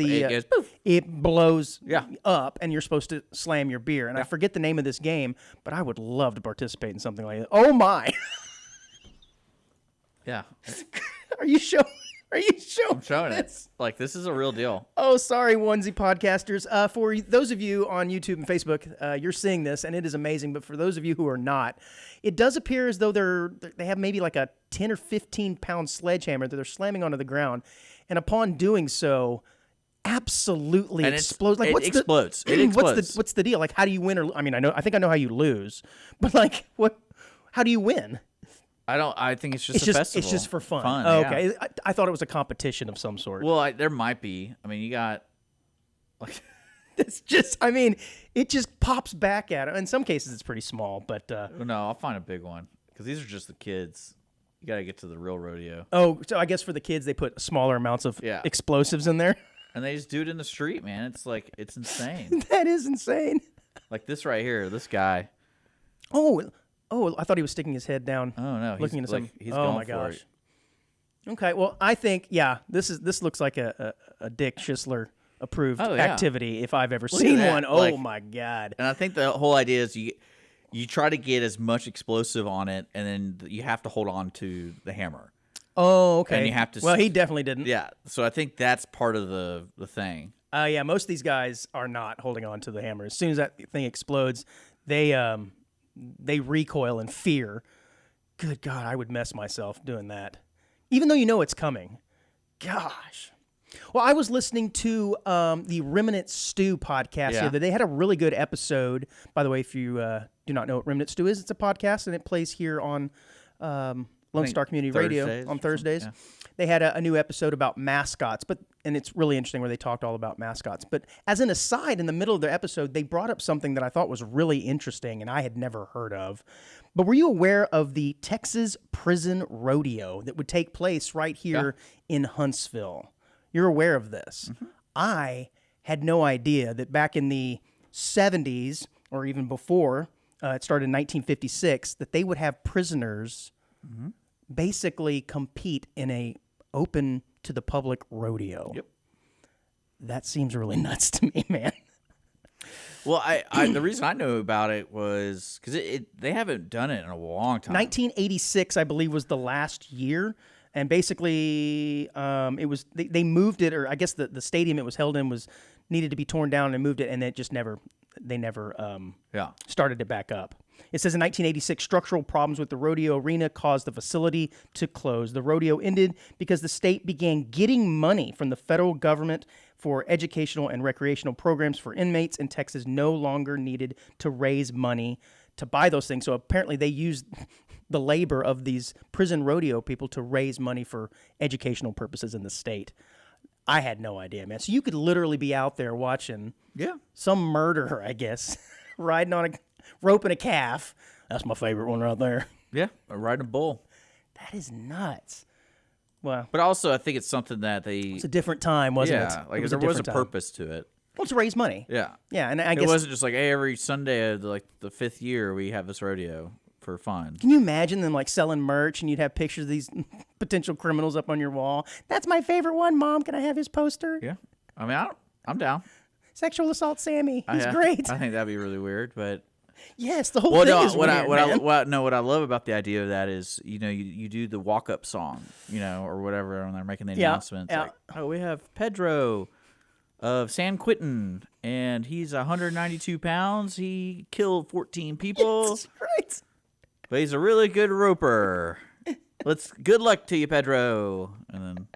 [SPEAKER 3] it blows up, and you're supposed to slam your beer. And I forget the name of this game, but I would love to participate in something like that. Oh, my.
[SPEAKER 1] Yeah.
[SPEAKER 3] Are you showing?
[SPEAKER 1] I'm showing it. Like, this is a real deal.
[SPEAKER 3] Oh, sorry, onesie podcasters. For those of you on YouTube and Facebook, you're seeing this, and it is amazing. But for those of you who are not, it does appear as though they have maybe like a 10 or 15-pound sledgehammer that they're slamming onto the ground, and upon doing so, absolutely explodes. Like,
[SPEAKER 1] it explodes. It explodes.
[SPEAKER 3] What's the deal? Like, how do you win? I think I know how you lose, but like, what? How do you win?
[SPEAKER 1] I think it's just a festival.
[SPEAKER 3] It's just for fun.
[SPEAKER 1] Oh,
[SPEAKER 3] okay. Yeah. I thought it was a competition of some sort.
[SPEAKER 1] Well, there might be. I mean, you got like
[SPEAKER 3] it's just. I mean, it just pops back at it. In some cases, it's pretty small, but
[SPEAKER 1] no, I'll find a big one because these are just the kids. You got to get to the real rodeo.
[SPEAKER 3] Oh, so I guess for the kids, they put smaller amounts of explosives in there,
[SPEAKER 1] and they just do it in the street, man. It's like it's insane.
[SPEAKER 3] That is insane.
[SPEAKER 1] Like this right here, this guy.
[SPEAKER 3] Oh, I thought he was sticking his head down.
[SPEAKER 1] Oh no,
[SPEAKER 3] looking into something.
[SPEAKER 1] He's
[SPEAKER 3] oh
[SPEAKER 1] going
[SPEAKER 3] my
[SPEAKER 1] for
[SPEAKER 3] gosh.
[SPEAKER 1] It.
[SPEAKER 3] Okay, well, I think this looks like a Dick Schisler approved activity if I've ever seen one. Oh my god!
[SPEAKER 1] And I think the whole idea is you try to get as much explosive on it, and then you have to hold on to the hammer.
[SPEAKER 3] Oh, okay.
[SPEAKER 1] And you have to.
[SPEAKER 3] Well, he definitely didn't.
[SPEAKER 1] Yeah, so I think that's part of the thing.
[SPEAKER 3] Yeah, most of these guys are not holding on to the hammer. As soon as that thing explodes, they recoil in fear. Good God, I would mess myself doing that. Even though you know it's coming. Gosh. Well, I was listening to the Remnant Stew podcast here. They had a really good episode. By the way, if you do not know what Remnant Stew is, it's a podcast, and it plays here on Lone Star Community Radio on Thursdays. Yeah. They had a new episode about mascots, and it's really interesting where they talked all about mascots. But as an aside, in the middle of their episode, they brought up something that I thought was really interesting and I had never heard of. But were you aware of the Texas Prison Rodeo that would take place right here in Huntsville? You're aware of this. Mm-hmm. I had no idea that back in the 70s or even before, it started in 1956, that they would have prisoners basically compete in a open to the public rodeo.
[SPEAKER 1] Yep.
[SPEAKER 3] That seems really nuts to me, man.
[SPEAKER 1] Well, I the reason I knew about it was because they haven't done it in a long time.
[SPEAKER 3] 1986, I believe, was the last year. And basically, it was they moved it, or I guess the stadium it was held in needed to be torn down, and moved it, and they never started it back up. It says in 1986, structural problems with the rodeo arena caused the facility to close. The rodeo ended because the state began getting money from the federal government for educational and recreational programs for inmates, and Texas no longer needed to raise money to buy those things. So apparently they used the labor of these prison rodeo people to raise money for educational purposes in the state. I had no idea, man. So you could literally be out there watching some murderer, I guess, riding on a rope and a calf. That's my favorite one right there.
[SPEAKER 1] Yeah, riding a bull.
[SPEAKER 3] That is nuts. Well,
[SPEAKER 1] but also I think it's something that
[SPEAKER 3] it's a different time, wasn't it?
[SPEAKER 1] Yeah, like there was a purpose to it.
[SPEAKER 3] Well, to raise money.
[SPEAKER 1] Yeah.
[SPEAKER 3] Yeah, and I guess
[SPEAKER 1] it wasn't just like, hey, every Sunday, like the 5th year, we have this rodeo for fun.
[SPEAKER 3] Can you imagine them like selling merch, and you'd have pictures of these potential criminals up on your wall? That's my favorite one, Mom. Can I have his poster?
[SPEAKER 1] Yeah. I mean, I'm down.
[SPEAKER 3] Sexual assault Sammy. He's great.
[SPEAKER 1] I think that'd be really weird, but
[SPEAKER 3] yes, the whole thing is weird,
[SPEAKER 1] what I love about the idea of that is, you do the walk-up song, or whatever, when they're making the announcements.
[SPEAKER 3] Yeah.
[SPEAKER 1] Like, oh, we have Pedro of San Quentin, and he's 192 pounds. He killed 14 people.
[SPEAKER 3] That's right.
[SPEAKER 1] But he's a really good roper. Good luck to you, Pedro. And then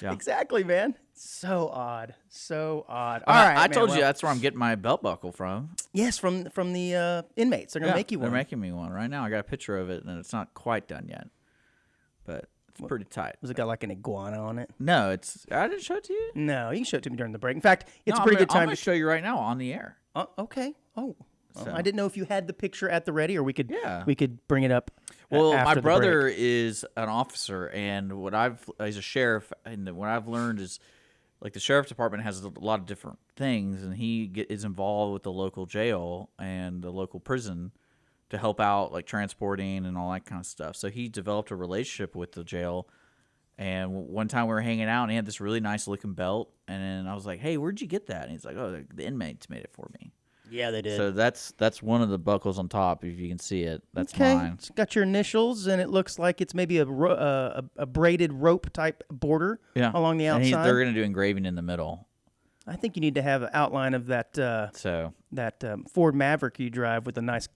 [SPEAKER 1] Yeah.
[SPEAKER 3] Exactly, man. So odd. So odd.
[SPEAKER 1] All
[SPEAKER 3] All
[SPEAKER 1] right,
[SPEAKER 3] right,
[SPEAKER 1] I
[SPEAKER 3] man,
[SPEAKER 1] told you
[SPEAKER 3] well,
[SPEAKER 1] that's where I'm getting my belt buckle from.
[SPEAKER 3] Yes, from the inmates. They're gonna make you one.
[SPEAKER 1] They're making me one right now. I got a picture of it, and it's not quite done yet, but it's pretty tight.
[SPEAKER 3] Was it got like an iguana on it?
[SPEAKER 1] No, it's. I didn't show it to you.
[SPEAKER 3] No, you can show it to me during the break. In fact, it's
[SPEAKER 1] No,
[SPEAKER 3] a pretty
[SPEAKER 1] I'm
[SPEAKER 3] good time
[SPEAKER 1] gonna
[SPEAKER 3] to
[SPEAKER 1] show you right now on the air.
[SPEAKER 3] Okay. Oh, well,
[SPEAKER 1] So-
[SPEAKER 3] I didn't know if you had the picture at the ready, or we could
[SPEAKER 1] Yeah.
[SPEAKER 3] bring it up.
[SPEAKER 1] Well,
[SPEAKER 3] after
[SPEAKER 1] my
[SPEAKER 3] the
[SPEAKER 1] brother
[SPEAKER 3] break.
[SPEAKER 1] is an officer, and he's a sheriff, and what I've learned is, like, the sheriff's department has a lot of different things, and is involved with the local jail and the local prison to help out, like, transporting and all that kind of stuff. So he developed a relationship with the jail, and one time we were hanging out, and he had this really nice looking belt, and then I was like, "Hey, where'd you get that?" And he's like, "Oh, the inmates made it for me."
[SPEAKER 3] Yeah, they did.
[SPEAKER 1] So that's one of the buckles on top, if you can see it. That's
[SPEAKER 3] Okay,
[SPEAKER 1] mine.
[SPEAKER 3] it's got your initials, and it looks like it's maybe a braided rope type border along the
[SPEAKER 1] And
[SPEAKER 3] outside.
[SPEAKER 1] they're going to do engraving in the middle.
[SPEAKER 3] I think you need to have an outline of that
[SPEAKER 1] So
[SPEAKER 3] Ford Maverick you drive with a nice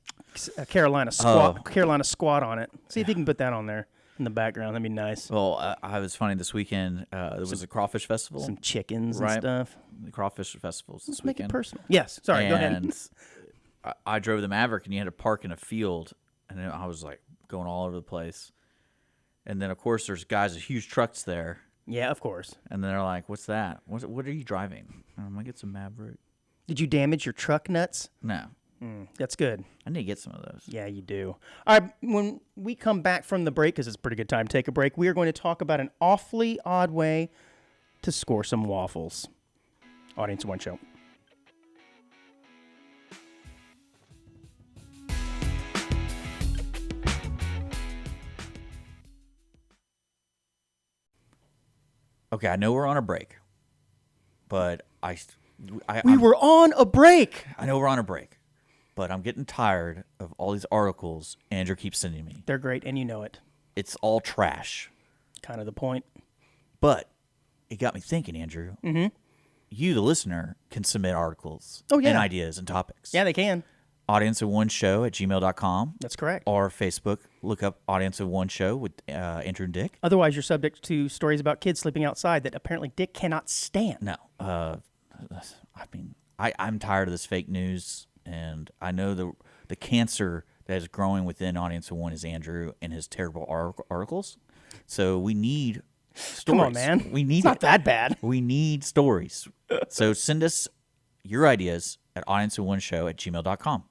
[SPEAKER 3] Carolina squat
[SPEAKER 1] Oh.
[SPEAKER 3] Carolina squat on it. See if you can put that on there in the background. That'd be nice.
[SPEAKER 1] Well, I was funny this weekend. There was a crawfish festival.
[SPEAKER 3] Some chickens
[SPEAKER 1] Right.
[SPEAKER 3] and stuff.
[SPEAKER 1] The crawfish festivals this
[SPEAKER 3] Let's make it
[SPEAKER 1] weekend.
[SPEAKER 3] personal. Yes. Sorry. Go ahead.
[SPEAKER 1] And I drove the Maverick, and you had to park in a field, and then I was like going all over the place. And then of course there's guys with huge trucks there,
[SPEAKER 3] Yeah, of course.
[SPEAKER 1] and they're like, "What's that? What are you driving?" And I'm like, "It's a Maverick."
[SPEAKER 3] Did you damage your truck nuts?
[SPEAKER 1] No,
[SPEAKER 3] That's good.
[SPEAKER 1] I need to get some of those.
[SPEAKER 3] Yeah, you do. All right, when we come back from the break, because it's a pretty good time to take a break, we are going to talk about an awfully odd way to score some waffles. Audience One Show.
[SPEAKER 1] Okay, I know we're on a break, but
[SPEAKER 3] We were on a break.
[SPEAKER 1] I know we're on a break, but I'm getting tired of all these articles Andrew keeps sending me.
[SPEAKER 3] They're great, and you know it.
[SPEAKER 1] It's all trash.
[SPEAKER 3] Kind of the point.
[SPEAKER 1] But it got me thinking, Andrew. Mm-hmm. You, the listener, can submit articles
[SPEAKER 3] Oh, yeah.
[SPEAKER 1] and ideas and topics.
[SPEAKER 3] Yeah, they can.
[SPEAKER 1] Audience of One Show at gmail.com.
[SPEAKER 3] That's correct.
[SPEAKER 1] Or Facebook. Look up Audience of One Show with Andrew and Dick.
[SPEAKER 3] Otherwise, you're subject to stories about kids sleeping outside that apparently Dick cannot stand.
[SPEAKER 1] No. I'm tired of this fake news, and I know the cancer that is growing within Audience of One is Andrew and his terrible articles. So we need stories.
[SPEAKER 3] Come on, man.
[SPEAKER 1] We need
[SPEAKER 3] It's not that bad.
[SPEAKER 1] We need stories. So send us your ideas at audienceofoneshow at gmail.com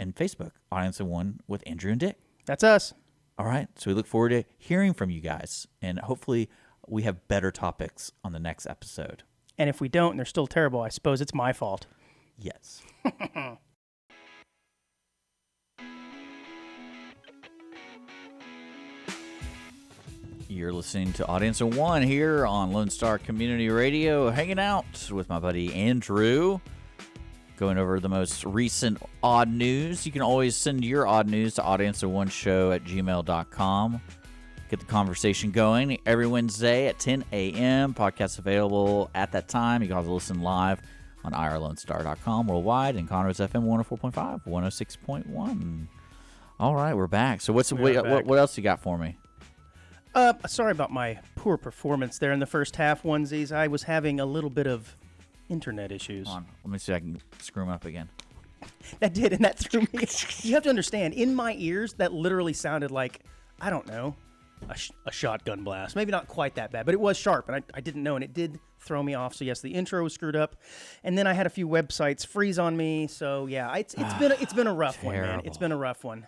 [SPEAKER 1] and Facebook, Audience of One with Andrew and Dick.
[SPEAKER 3] That's us.
[SPEAKER 1] All right. So we look forward to hearing from you guys, and hopefully we have better topics on the next episode.
[SPEAKER 3] And if we don't, and they're still terrible, I suppose it's my fault.
[SPEAKER 1] Yes. You're listening to Audience of One here on Lone Star Community Radio, hanging out with my buddy Andrew, going over the most recent odd news. You can always send your odd news to audienceofoneshow at gmail.com. Get the conversation going every Wednesday at 10 a.m. Podcasts available at that time. You can also listen live on irlonestar.com worldwide and Conroe's FM 104.5, 106.1. All right, we're back. So what else you got for me?
[SPEAKER 3] Sorry about my poor performance there in the first half, onesies. I was having a little bit of internet issues.
[SPEAKER 1] Hold on. Let me see if I can screw them up again.
[SPEAKER 3] That did, and that threw me. You have to understand, in my ears, that literally sounded like, I don't know, a shotgun blast. Maybe not quite that bad, but it was sharp, and I didn't know, and it did throw me off. So yes, the intro was screwed up, and then I had a few websites freeze on me. So yeah, it's been a rough one, man.
[SPEAKER 1] Terrible.
[SPEAKER 3] It's been a rough one.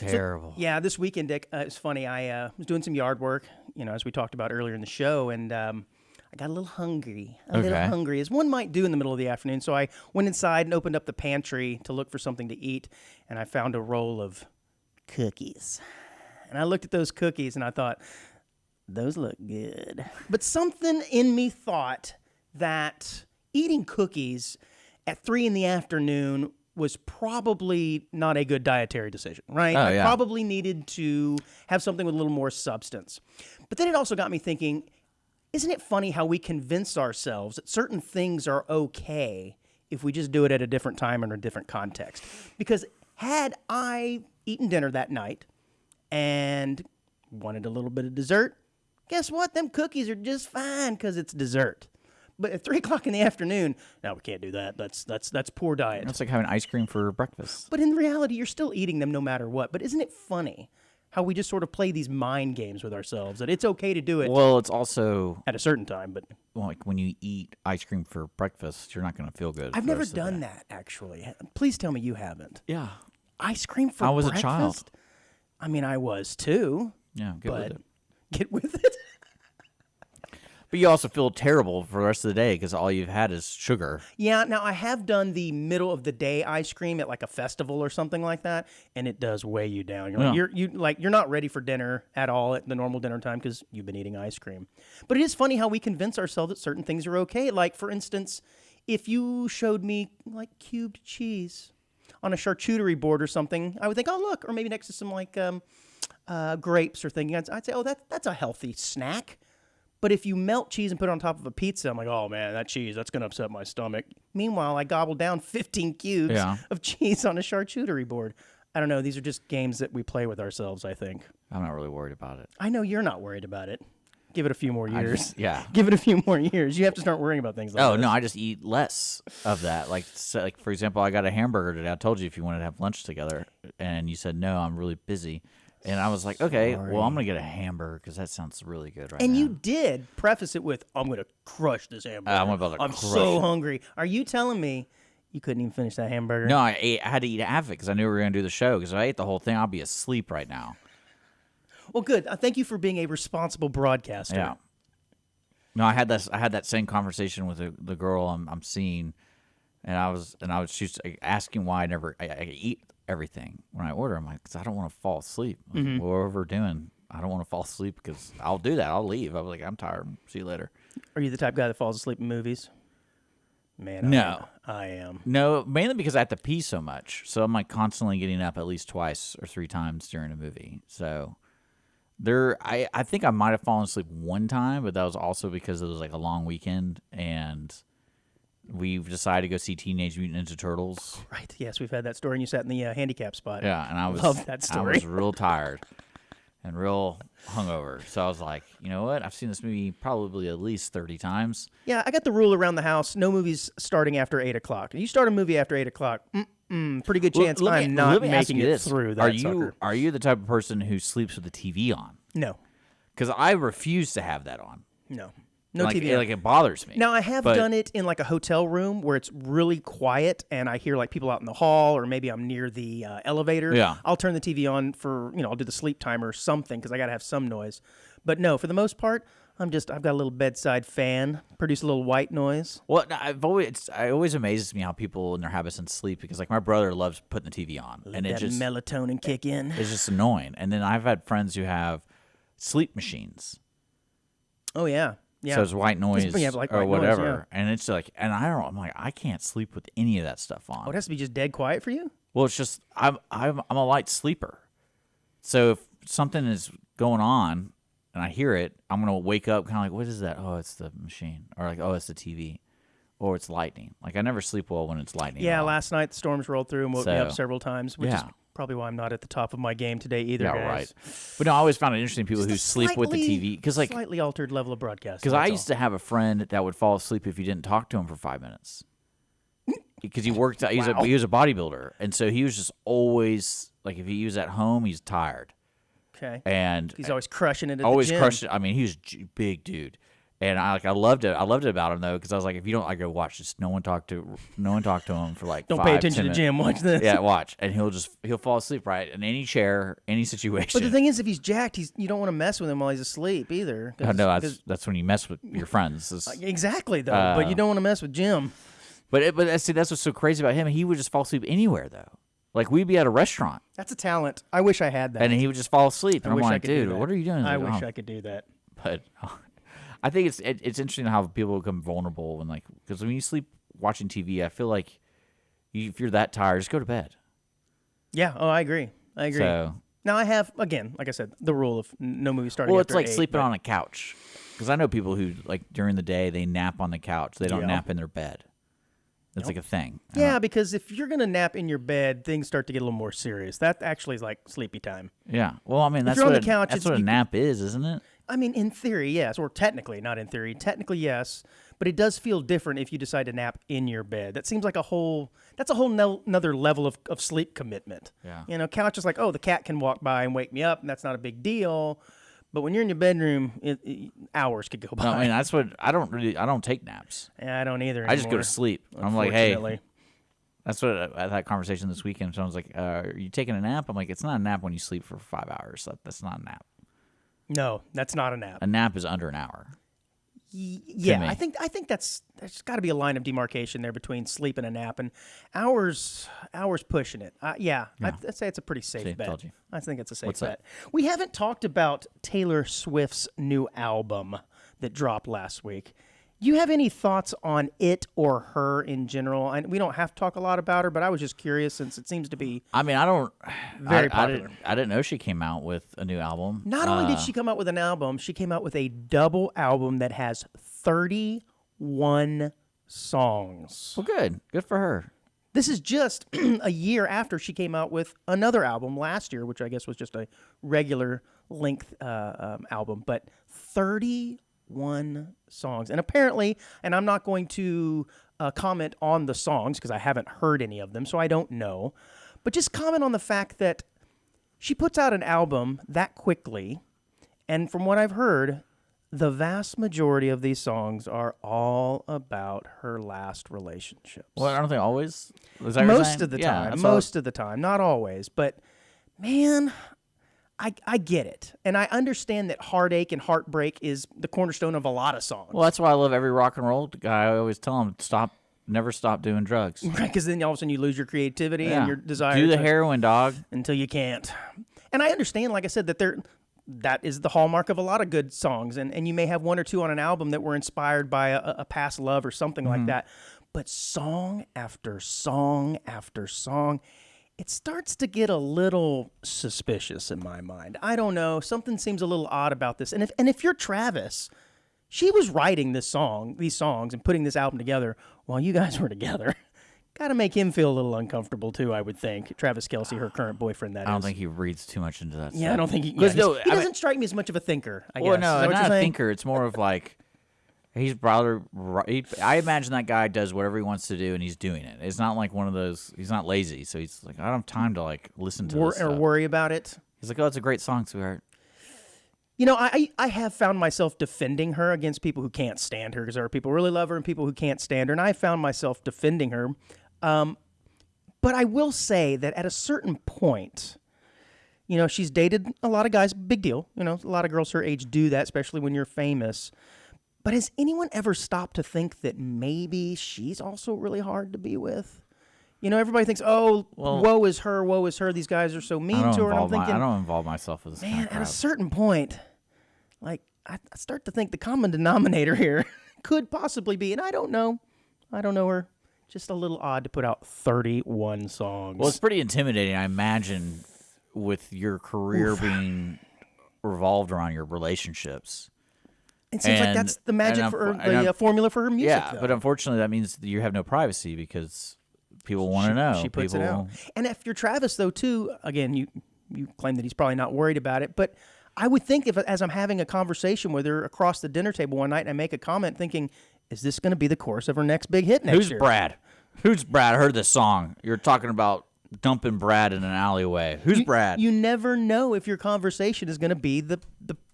[SPEAKER 1] Terrible.
[SPEAKER 3] Yeah, this weekend, Dick, it's funny. I was doing some yard work, as we talked about earlier in the show, and I got a little hungry. As one might do in the middle of the afternoon. So I went inside and opened up the pantry to look for something to eat, and I found a roll of cookies. And I looked at those cookies, and I thought, those look good. But something in me thought that eating cookies at 3 p.m. was probably not a good dietary decision, right?
[SPEAKER 1] Oh,
[SPEAKER 3] I
[SPEAKER 1] yeah.
[SPEAKER 3] probably needed to have something with a little more substance. But then it also got me thinking, isn't it funny how we convince ourselves that certain things are okay if we just do it at a different time and a different context? Because had I eaten dinner that night and wanted a little bit of dessert, Guess what? Them cookies are just fine because it's dessert. But at 3 o'clock in the afternoon, no, we can't do that. That's poor diet.
[SPEAKER 1] It's like having ice cream for breakfast.
[SPEAKER 3] But in reality, you're still eating them no matter what. But isn't it funny how we just sort of play these mind games with ourselves that it's okay to do it
[SPEAKER 1] Well, it's also
[SPEAKER 3] at a certain time? But
[SPEAKER 1] like when you eat ice cream for breakfast, you're not going to feel good.
[SPEAKER 3] I've never done that, actually. Please tell me you haven't.
[SPEAKER 1] Yeah.
[SPEAKER 3] Ice cream for
[SPEAKER 1] I was
[SPEAKER 3] breakfast?
[SPEAKER 1] a child.
[SPEAKER 3] I mean, I was too.
[SPEAKER 1] Yeah, get with
[SPEAKER 3] But
[SPEAKER 1] it.
[SPEAKER 3] get with it.
[SPEAKER 1] But you also feel terrible for the rest of the day because all you've had is sugar.
[SPEAKER 3] Yeah, now I have done the middle of the day ice cream at like a festival or something like that, and it does weigh you down. You're not ready for dinner at all at the normal dinner time because you've been eating ice cream. But it is funny how we convince ourselves that certain things are okay. Like for instance, if you showed me like cubed cheese on a charcuterie board or something, I would think, oh look, or maybe next to some like grapes or thinking, I'd say, oh that's a healthy snack. But if you melt cheese and put it on top of a pizza, I'm like, oh man, that cheese, that's going to upset my stomach. Meanwhile, I gobbled down 15 cubes of cheese on a charcuterie board. I don't know. These are just games that we play with ourselves, I think.
[SPEAKER 1] I'm not really worried about it.
[SPEAKER 3] I know you're not worried about it. Give it a few more years.
[SPEAKER 1] Yeah.
[SPEAKER 3] Give it a few more years. You have to start worrying about things like
[SPEAKER 1] Oh,
[SPEAKER 3] this.
[SPEAKER 1] no, I just eat less of that. Like, for example, I got a hamburger today. I told you if you wanted to have lunch together, and you said, no, I'm really busy. And I was like, okay, well, I'm going to get a hamburger because that sounds really good right now.
[SPEAKER 3] And you did preface it with, I'm going to crush this hamburger.
[SPEAKER 1] I'm about to
[SPEAKER 3] I'm
[SPEAKER 1] crush
[SPEAKER 3] so
[SPEAKER 1] it.
[SPEAKER 3] hungry. Are you telling me you couldn't even finish that hamburger?
[SPEAKER 1] No, I had to eat half of it because I knew we were going to do the show. Because if I ate the whole thing, I'll be asleep right now.
[SPEAKER 3] Well, good. Thank you for being a responsible broadcaster.
[SPEAKER 1] Yeah. No, I had that same conversation with the girl I'm seeing, and she was asking why I eat everything when I order. I'm like, because I don't want to fall asleep. Like, whatever we're doing, I don't want to fall asleep because I'll do that. I'll leave. I was like, I'm tired. See you later.
[SPEAKER 3] Are you the type of guy that falls asleep in movies? Man,
[SPEAKER 1] No.
[SPEAKER 3] I am.
[SPEAKER 1] No, mainly because I have to pee so much. So I'm like constantly getting up at least twice or 3 times during a movie. So I think I might have fallen asleep one time, but that was also because it was like a long weekend and we've decided to go see Teenage Mutant Ninja Turtles.
[SPEAKER 3] Right. Yes, we've had that story, and you sat in the handicap spot.
[SPEAKER 1] Yeah, and I
[SPEAKER 3] Love that story.
[SPEAKER 1] I was real tired and real hungover. So I was like, you know what? I've seen this movie probably at least 30 times.
[SPEAKER 3] Yeah, I got the rule around the house: no movies starting after 8 o'clock. You start a movie after 8 o'clock, pretty good chance I'm not making it through that sucker.
[SPEAKER 1] Are you the type of person who sleeps with the TV on?
[SPEAKER 3] No,
[SPEAKER 1] Because I refuse to have that on.
[SPEAKER 3] no
[SPEAKER 1] like,
[SPEAKER 3] TV.
[SPEAKER 1] Like it bothers me.
[SPEAKER 3] Now, I have done it in like a hotel room where it's really quiet and I hear like people out in the hall, or maybe I'm near the elevator.
[SPEAKER 1] Yeah.
[SPEAKER 3] I'll turn the TV on for, I'll do the sleep timer or something because I got to have some noise. But no, for the most part, I've got a little bedside fan, produce a little white noise.
[SPEAKER 1] Well, it always amazes me how people in their habits and sleep, because like my brother loves putting the TV on, and
[SPEAKER 3] That melatonin kick in.
[SPEAKER 1] it's just annoying. And then I've had friends who have sleep machines.
[SPEAKER 3] Oh, yeah. Yeah.
[SPEAKER 1] So it's white noise
[SPEAKER 3] you have, like,
[SPEAKER 1] or
[SPEAKER 3] white noise,
[SPEAKER 1] whatever.
[SPEAKER 3] yeah.
[SPEAKER 1] And it's like, and I'm like, I can't sleep with any of that stuff on.
[SPEAKER 3] Oh, it has to be just dead quiet for you?
[SPEAKER 1] Well, it's just, I'm a light sleeper. So if something is going on and I hear it, I'm going to wake up kind of like, what is that? Oh, it's the machine. Or like, oh, it's the TV. Or it's lightning. Like, I never sleep well when it's lightning.
[SPEAKER 3] Yeah,
[SPEAKER 1] at all.
[SPEAKER 3] last night the storms rolled through and woke me up
[SPEAKER 1] So,
[SPEAKER 3] several times, which is
[SPEAKER 1] yeah.
[SPEAKER 3] probably why I'm not at the top of my game today either,
[SPEAKER 1] Yeah,
[SPEAKER 3] guys.
[SPEAKER 1] right. But no, I always found it interesting, people who
[SPEAKER 3] Just a
[SPEAKER 1] sleep with the TV. Because like,
[SPEAKER 3] slightly altered level of broadcast.
[SPEAKER 1] because I used to have a friend that would fall asleep if you didn't talk to him for 5 minutes. Because he worked, he was a bodybuilder, and so he was just always like, if he was at home, he's tired,
[SPEAKER 3] Okay.
[SPEAKER 1] and
[SPEAKER 3] He's always crushing it at
[SPEAKER 1] always
[SPEAKER 3] the gym.
[SPEAKER 1] crushed it. I mean, he was big dude, and I loved it. I loved it about him though, because I was like, if you don't, I go watch. Just no one talk to him for like.
[SPEAKER 3] Don't
[SPEAKER 1] 5,
[SPEAKER 3] pay attention
[SPEAKER 1] 10
[SPEAKER 3] to Jim. Watch this.
[SPEAKER 1] Yeah, watch, and he'll fall asleep right in any chair, any situation.
[SPEAKER 3] But the thing is, if he's jacked, you don't want to mess with him while he's asleep either.
[SPEAKER 1] Oh, no, that's when you mess with your friends.
[SPEAKER 3] Exactly though. But you don't want to mess with Jim.
[SPEAKER 1] But see, that's what's so crazy about him. He would just fall asleep anywhere though. Like we'd be at a restaurant,
[SPEAKER 3] That's a talent. I wish I had that.
[SPEAKER 1] and he would just fall asleep. And
[SPEAKER 3] I
[SPEAKER 1] I'm
[SPEAKER 3] wish I
[SPEAKER 1] like,
[SPEAKER 3] could do
[SPEAKER 1] dude,
[SPEAKER 3] that.
[SPEAKER 1] what are you doing?
[SPEAKER 3] I
[SPEAKER 1] He's like,
[SPEAKER 3] wish
[SPEAKER 1] "Oh."
[SPEAKER 3] I could do that.
[SPEAKER 1] But I think it's interesting how people become vulnerable when, like, because when you sleep watching TV, I feel like if you're that tired, just go to bed.
[SPEAKER 3] Yeah. Oh, I agree.
[SPEAKER 1] So,
[SPEAKER 3] Now I have, again, like I said, the rule of no movie starting
[SPEAKER 1] well,
[SPEAKER 3] after
[SPEAKER 1] it's like
[SPEAKER 3] 8,
[SPEAKER 1] sleeping
[SPEAKER 3] but-
[SPEAKER 1] on a couch. Because I know people who, like, during the day they nap on the couch. They don't
[SPEAKER 3] Yeah.
[SPEAKER 1] nap in their bed. It's like a thing.
[SPEAKER 3] Yeah, because if you're going to nap in your bed, things start to get a little more serious. That actually is like sleepy time.
[SPEAKER 1] Yeah. Well, I mean, that's
[SPEAKER 3] you're on
[SPEAKER 1] what
[SPEAKER 3] the couch,
[SPEAKER 1] that's
[SPEAKER 3] it's-
[SPEAKER 1] what a
[SPEAKER 3] you-
[SPEAKER 1] nap is, isn't it?
[SPEAKER 3] I mean, in theory, yes, or technically, not in theory. Technically, yes, but it does feel different if you decide to nap in your bed. That seems like that's a whole another level of sleep commitment.
[SPEAKER 1] Yeah.
[SPEAKER 3] You know, couch is like, oh, the cat can walk by and wake me up, and that's not a big deal. But when you're in your bedroom, hours could go by.
[SPEAKER 1] No, I mean, that's what I don't take naps.
[SPEAKER 3] Yeah, I don't either
[SPEAKER 1] I just go
[SPEAKER 3] anymore,
[SPEAKER 1] to sleep. I'm like, hey,
[SPEAKER 3] unfortunately.
[SPEAKER 1] that's what I had that conversation this weekend. Someone's like, are you taking a nap? I'm like, it's not a nap when you sleep for 5 hours. That's not a nap.
[SPEAKER 3] No, that's not a nap.
[SPEAKER 1] A nap is under an hour.
[SPEAKER 3] Yeah,
[SPEAKER 1] me.
[SPEAKER 3] I think there's got to be a line of demarcation there between sleep and a nap, and hours pushing it. I'd say it's a pretty safe
[SPEAKER 1] See,
[SPEAKER 3] bet.
[SPEAKER 1] told you.
[SPEAKER 3] I think it's a safe
[SPEAKER 1] What's
[SPEAKER 3] bet.
[SPEAKER 1] that?
[SPEAKER 3] We haven't talked about Taylor Swift's new album that dropped last week. Do you have any thoughts on it or her in general? We don't have to talk a lot about her, but I was just curious since it seems to be
[SPEAKER 1] I mean, I don't.
[SPEAKER 3] Very
[SPEAKER 1] I
[SPEAKER 3] popular.
[SPEAKER 1] I didn't know she came out with a new album.
[SPEAKER 3] Not only did she come out with an album, she came out with a double album that has 31 songs.
[SPEAKER 1] Well, good for her.
[SPEAKER 3] This is just a year after she came out with another album last year, which I guess was just a regular length album, but 31 songs. And apparently, and I'm not going to comment on the songs because I haven't heard any of them, so I don't know, but just comment on the fact that she puts out an album that quickly, and from what I've heard, the vast majority of these songs are all about her last relationships.
[SPEAKER 1] Well, I don't think always. Is that what you're
[SPEAKER 3] Most
[SPEAKER 1] saying?
[SPEAKER 3] of the
[SPEAKER 1] Yeah,
[SPEAKER 3] time.
[SPEAKER 1] that's
[SPEAKER 3] Most of the time. Not always. But, man, I get it. And I understand that heartache and heartbreak is the cornerstone of a lot of songs.
[SPEAKER 1] Well, that's why I love every rock and roll guy. I always tell him, never stop doing drugs.
[SPEAKER 3] Because then all of a sudden you lose your creativity
[SPEAKER 1] Yeah.
[SPEAKER 3] and your desire
[SPEAKER 1] Do the
[SPEAKER 3] to-
[SPEAKER 1] heroin, dog.
[SPEAKER 3] until you can't. And I understand, like I said, that is the hallmark of a lot of good songs. And you may have one or two on an album that were inspired by a past love or something like that. But song after song after song, it starts to get a little suspicious in my mind. I don't know. Something seems a little odd about this. And if you're Travis, she was writing these songs and putting this album together while you guys were together. Got to make him feel a little uncomfortable too, I would think. Travis Kelce, her current boyfriend, that is.
[SPEAKER 1] I don't think he reads too much into that.
[SPEAKER 3] Yeah, I don't think he.
[SPEAKER 1] Because
[SPEAKER 3] Yeah,
[SPEAKER 1] no,
[SPEAKER 3] he doesn't strike me as much of a thinker. I
[SPEAKER 1] Well,
[SPEAKER 3] guess.
[SPEAKER 1] no,
[SPEAKER 3] Is that what
[SPEAKER 1] not
[SPEAKER 3] you're
[SPEAKER 1] a
[SPEAKER 3] saying?
[SPEAKER 1] thinker. It's more of like he's rather. I imagine that guy does whatever he wants to do, and he's doing it. It's not like one of those. He's not lazy, so he's like, I don't have time to like listen to this
[SPEAKER 3] Or
[SPEAKER 1] stuff.
[SPEAKER 3] worry about it.
[SPEAKER 1] He's like, oh, it's a great song, sweetheart.
[SPEAKER 3] You know, I have found myself defending her against people who can't stand her because there are people who really love her and people who can't stand her, and I found myself defending her. But I will say that at a certain point, you know, she's dated a lot of guys, big deal. You know, a lot of girls her age do that, especially when you're famous. But has anyone ever stopped to think that maybe she's also really hard to be with? You know, everybody thinks, oh, woe is her, these guys are so mean to her. And I'm thinking,
[SPEAKER 1] I don't involve myself with this kind
[SPEAKER 3] man,
[SPEAKER 1] of
[SPEAKER 3] at a
[SPEAKER 1] crap.
[SPEAKER 3] certain point, like, I start to think the common denominator here could possibly be, and I don't know her. Just a little odd to put out 31 songs.
[SPEAKER 1] Well, it's pretty intimidating, I imagine, with your career being revolved around your relationships.
[SPEAKER 3] it seems like that's the magic for her, the formula for her music.
[SPEAKER 1] Yeah,
[SPEAKER 3] though.
[SPEAKER 1] but unfortunately, that means you have no privacy because people want to know.
[SPEAKER 3] She puts it
[SPEAKER 1] People-
[SPEAKER 3] out. And if you're Travis, though, too, again, you claim that he's probably not worried about it, but I would think as I'm having a conversation with her across the dinner table one night and I make a comment thinking, is this going to be the course of her next big hit next
[SPEAKER 1] Who's
[SPEAKER 3] year?
[SPEAKER 1] Brad? Who's Brad? I heard this song. You're talking about dumping Brad in an alleyway. Who's Brad?
[SPEAKER 3] You never know if your conversation is going to be the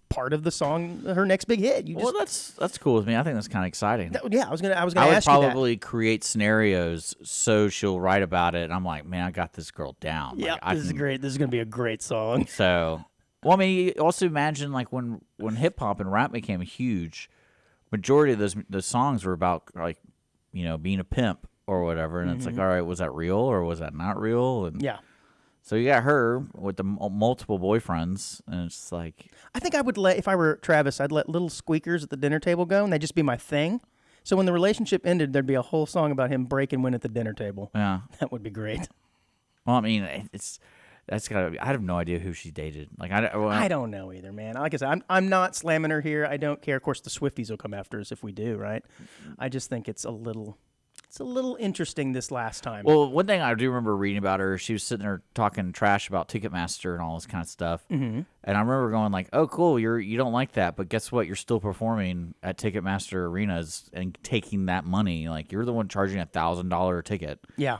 [SPEAKER 3] part of the song, her next big hit. You
[SPEAKER 1] Well,
[SPEAKER 3] just,
[SPEAKER 1] that's cool with me. I think that's kind of exciting.
[SPEAKER 3] yeah, I was gonna
[SPEAKER 1] I would
[SPEAKER 3] ask you that.
[SPEAKER 1] probably create scenarios so she'll write about it, and I'm like, man, I got this girl down.
[SPEAKER 3] Yeah,
[SPEAKER 1] Like, I
[SPEAKER 3] this is
[SPEAKER 1] can-
[SPEAKER 3] great. This is going to be a great song.
[SPEAKER 1] So, well, I mean, you also imagine like when hip hop and rap became huge, majority of those songs were about like, you know, being a pimp or whatever, and it's like, all right, was that real or was that not real? And
[SPEAKER 3] Yeah.
[SPEAKER 1] so you got her with the multiple boyfriends, and it's like,
[SPEAKER 3] I think I would if I were Travis, I'd let little squeakers at the dinner table go, and they'd just be my thing. So when the relationship ended, there'd be a whole song about him breaking wind at the dinner table.
[SPEAKER 1] yeah.
[SPEAKER 3] That would be great.
[SPEAKER 1] Well, I mean, that's gotta be. I have no idea who she dated. Like,
[SPEAKER 3] I don't know either, man. Like I said, I'm not slamming her here. I don't care. Of course, the Swifties will come after us if we do, right? I just think it's a little it's a little interesting this last time.
[SPEAKER 1] Well, one thing I do remember reading about her, she was sitting there talking trash about Ticketmaster and all this kind of stuff. Mm-hmm. And I remember going like, "Oh, cool, you don't like that, but guess what? You're still performing at Ticketmaster arenas and taking that money. Like you're the one charging $1,000 ticket.
[SPEAKER 3] yeah.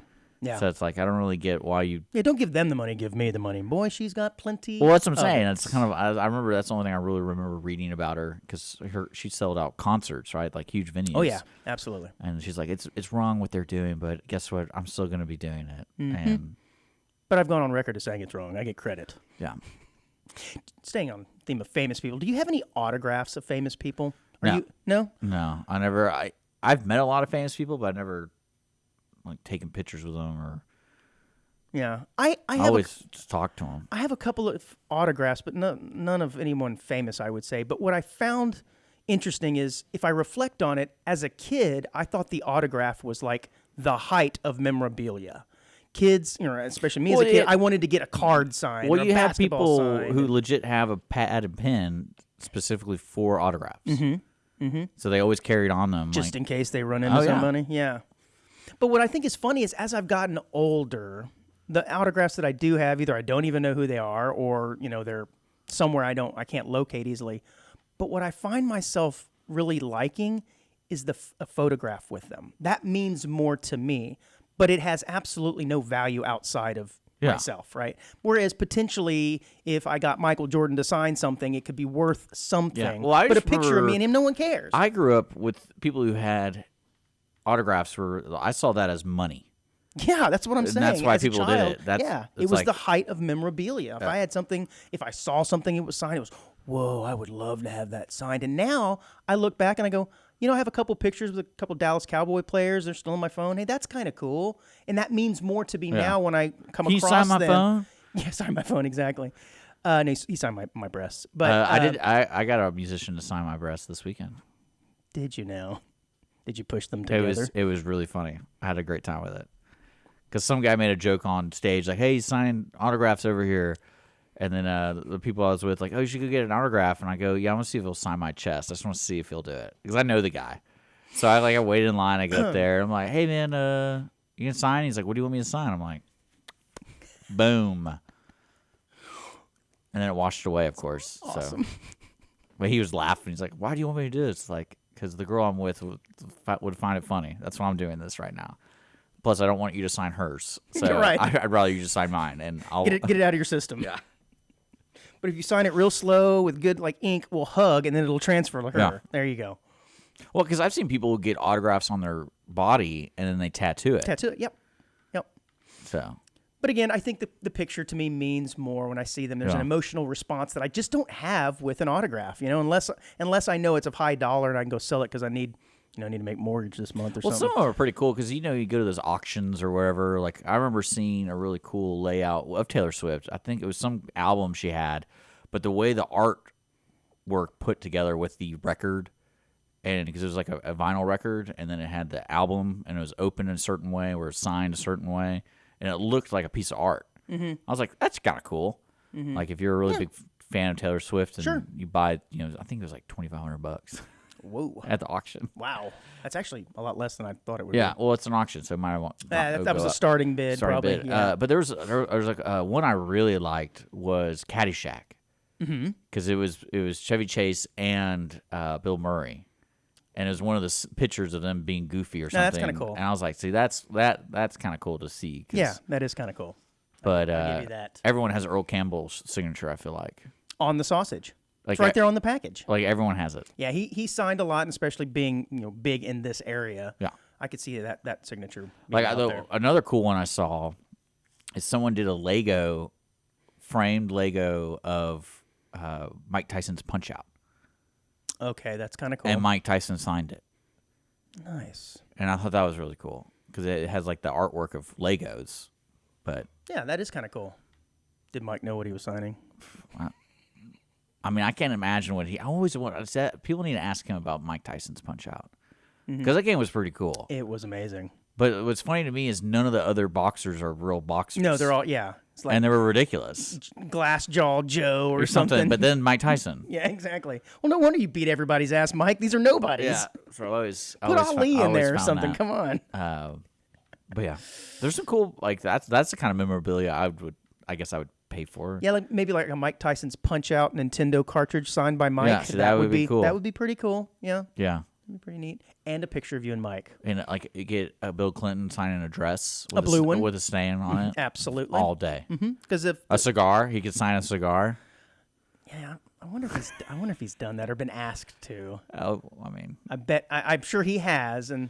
[SPEAKER 1] So it's like I don't really get why you.
[SPEAKER 3] Yeah, don't give them the money, give me the money. Boy, she's got plenty.
[SPEAKER 1] Well, that's what I'm
[SPEAKER 3] of
[SPEAKER 1] saying.
[SPEAKER 3] it.
[SPEAKER 1] It's kind of I remember that's the only thing I really remember reading about her because she sold out concerts, right? Like huge venues.
[SPEAKER 3] Oh, yeah, absolutely.
[SPEAKER 1] And she's like, it's wrong what they're doing, but guess what? I'm still going to be doing it.
[SPEAKER 3] Mm-hmm.
[SPEAKER 1] And
[SPEAKER 3] But I've gone on record as saying it's wrong. I get credit.
[SPEAKER 1] yeah.
[SPEAKER 3] Staying on the theme of famous people, do you have any autographs of famous people?
[SPEAKER 1] No.
[SPEAKER 3] No?
[SPEAKER 1] No, I've met a lot of famous people, but I've never like taken pictures with them or
[SPEAKER 3] Yeah. I have
[SPEAKER 1] always just talk to them.
[SPEAKER 3] I have a couple of autographs, but none of anyone famous, I would say. But what I found interesting is if I reflect on it, as a kid, I thought the autograph was like the height of memorabilia. Kids, especially me as a kid, I wanted to get a card signed.
[SPEAKER 1] Well,
[SPEAKER 3] or a
[SPEAKER 1] you have
[SPEAKER 3] basketball
[SPEAKER 1] people
[SPEAKER 3] signed.
[SPEAKER 1] who legit have a pad and pen specifically for autographs. Mm-hmm. So they always carry it on them.
[SPEAKER 3] just
[SPEAKER 1] like,
[SPEAKER 3] in case they run into
[SPEAKER 1] Oh, yeah.
[SPEAKER 3] somebody. Yeah. But what I think is funny is as I've gotten older, the autographs that I do have, either I don't even know who they are or, they're somewhere I can't locate easily. But what I find myself really liking is a photograph with them. That means more to me, but it has absolutely no value outside of myself, right? Whereas potentially if I got Michael Jordan to sign something, it could be worth something.
[SPEAKER 1] Yeah. Well, I
[SPEAKER 3] but a
[SPEAKER 1] just
[SPEAKER 3] picture of
[SPEAKER 1] remember-
[SPEAKER 3] me and him, no one cares.
[SPEAKER 1] I grew up with people who had autographs I saw that as money.
[SPEAKER 3] Yeah, that's what I'm
[SPEAKER 1] And
[SPEAKER 3] saying.
[SPEAKER 1] that's why
[SPEAKER 3] As a
[SPEAKER 1] people did
[SPEAKER 3] child,
[SPEAKER 1] it. That's-
[SPEAKER 3] yeah,
[SPEAKER 1] it's
[SPEAKER 3] it was
[SPEAKER 1] like-
[SPEAKER 3] the height of memorabilia. If I saw something, it was signed. It was, whoa, I would love to have that signed. And now I look back and I go, I have a couple pictures with a couple Dallas Cowboy players. They're still on my phone. Hey, that's kind of cool. And that means more to me now when I come
[SPEAKER 1] Can you
[SPEAKER 3] across
[SPEAKER 1] sign my
[SPEAKER 3] them.
[SPEAKER 1] phone?
[SPEAKER 3] Yeah, sign my phone, exactly. No, he signed my breasts. But
[SPEAKER 1] I got a musician to sign my breast this weekend.
[SPEAKER 3] Did you now? Did you push them
[SPEAKER 1] It
[SPEAKER 3] together?
[SPEAKER 1] was really funny. I had a great time with it. Because some guy made a joke on stage like, "Hey, he's signing autographs over here," and then the people I was with like, "Oh, you should go get an autograph." And I go, "Yeah, I want to see if he'll sign my chest. I just want to see if he'll do it because I know the guy." So I waited in line. I go up there. I'm like, "Hey, man, you can sign?" He's like, "What do you want me to sign?" I'm like, "Boom." And then it washed away, of course.
[SPEAKER 3] Awesome.
[SPEAKER 1] So, but he was laughing. He's like, "Why do you want me to do this?" Like, because the girl I'm with would find it funny. That's why I'm doing this right now. Plus, I don't want you to sign hers. So
[SPEAKER 3] You're right.
[SPEAKER 1] I'd rather you just sign mine, and I'll
[SPEAKER 3] Get it out of your system.
[SPEAKER 1] Yeah.
[SPEAKER 3] But if you sign it real slow with good ink, we'll hug and then it'll transfer to her.
[SPEAKER 1] Yeah.
[SPEAKER 3] There you go.
[SPEAKER 1] Well, because I've seen people get autographs on their body and then they tattoo it.
[SPEAKER 3] Tattoo it. Yep.
[SPEAKER 1] So
[SPEAKER 3] But again, I think the picture to me means more when I see them. There's an
[SPEAKER 1] Yeah.
[SPEAKER 3] emotional response that I just don't have with an autograph. Unless I know it's of high dollar and I can go sell it because I need to make mortgage this month or
[SPEAKER 1] well,
[SPEAKER 3] something.
[SPEAKER 1] some of them are pretty cool because you go to those auctions or wherever. Like I remember seeing a really cool layout of Taylor Swift. I think it was some album she had, but the way the artwork put together with the record, and because it was like a vinyl record, and then it had the album, and it was open in a certain way or signed a certain way, and it looked like a piece of art. Mm-hmm. I was like, that's kind of cool. Mm-hmm. Like if you're a really big fan of Taylor Swift, and you buy, I think it was like $2,500
[SPEAKER 3] Whoa.
[SPEAKER 1] at the auction.
[SPEAKER 3] Wow. That's actually a lot less than I thought it would
[SPEAKER 1] Yeah,
[SPEAKER 3] be.
[SPEAKER 1] well, it's an auction, so it might have
[SPEAKER 3] That was a starting bid, probably.
[SPEAKER 1] bid.
[SPEAKER 3] Yeah.
[SPEAKER 1] But there was like one I really liked was Caddyshack, because it was Chevy Chase and Bill Murray, and it was one of the pictures of them being goofy or something.
[SPEAKER 3] that's kinda cool.
[SPEAKER 1] And I was like, see, that's kind of cool to see. 'Cause-
[SPEAKER 3] Yeah, that is kind of cool.
[SPEAKER 1] but
[SPEAKER 3] I'll give you that.
[SPEAKER 1] everyone has Earl Campbell's signature. I feel like
[SPEAKER 3] On the sausage.
[SPEAKER 1] Like
[SPEAKER 3] It's right there on the package.
[SPEAKER 1] everyone has it.
[SPEAKER 3] Yeah, he signed a lot, and especially being big in this area.
[SPEAKER 1] Yeah.
[SPEAKER 3] I could see that signature.
[SPEAKER 1] Like
[SPEAKER 3] being out there.
[SPEAKER 1] another cool one I saw is someone did a framed Lego of Mike Tyson's Punch Out,
[SPEAKER 3] Okay, that's kind of cool.
[SPEAKER 1] and Mike Tyson signed it,
[SPEAKER 3] Nice.
[SPEAKER 1] and I thought that was really cool because it has like the artwork of Legos, but
[SPEAKER 3] Yeah, that is kind of cool. Did Mike know what he was signing?
[SPEAKER 1] I mean I can't imagine what I always want. People need to ask him about Mike Tyson's Punch Out because that game was pretty cool.
[SPEAKER 3] It was amazing.
[SPEAKER 1] But what's funny to me is none of the other boxers are real boxers.
[SPEAKER 3] No, they're all It's like
[SPEAKER 1] and they were ridiculous
[SPEAKER 3] Glass Jaw Joe or
[SPEAKER 1] or something. But then Mike Tyson.
[SPEAKER 3] yeah, exactly. Well, no wonder you beat everybody's ass, Mike. These are nobodies.
[SPEAKER 1] So I
[SPEAKER 3] Put
[SPEAKER 1] always
[SPEAKER 3] Ali in
[SPEAKER 1] always
[SPEAKER 3] there or
[SPEAKER 1] found
[SPEAKER 3] something.
[SPEAKER 1] that.
[SPEAKER 3] Come on.
[SPEAKER 1] But yeah, there's some cool that's the kind of memorabilia I guess I would pay for.
[SPEAKER 3] Yeah, like maybe like a Mike Tyson's Punch Out Nintendo cartridge signed by Mike.
[SPEAKER 1] Yeah, so that would be cool.
[SPEAKER 3] That would be pretty cool. Yeah,
[SPEAKER 1] Yeah.
[SPEAKER 3] that'd be pretty neat. And a picture of you and Mike.
[SPEAKER 1] And like you get Bill Clinton signing a dress, with
[SPEAKER 3] A blue one?
[SPEAKER 1] with a stain on it,
[SPEAKER 3] Absolutely.
[SPEAKER 1] all day.
[SPEAKER 3] Because if
[SPEAKER 1] A cigar, he could sign a cigar.
[SPEAKER 3] yeah, I wonder if he's done that or been asked to.
[SPEAKER 1] Oh, I mean,
[SPEAKER 3] I'm sure he has, and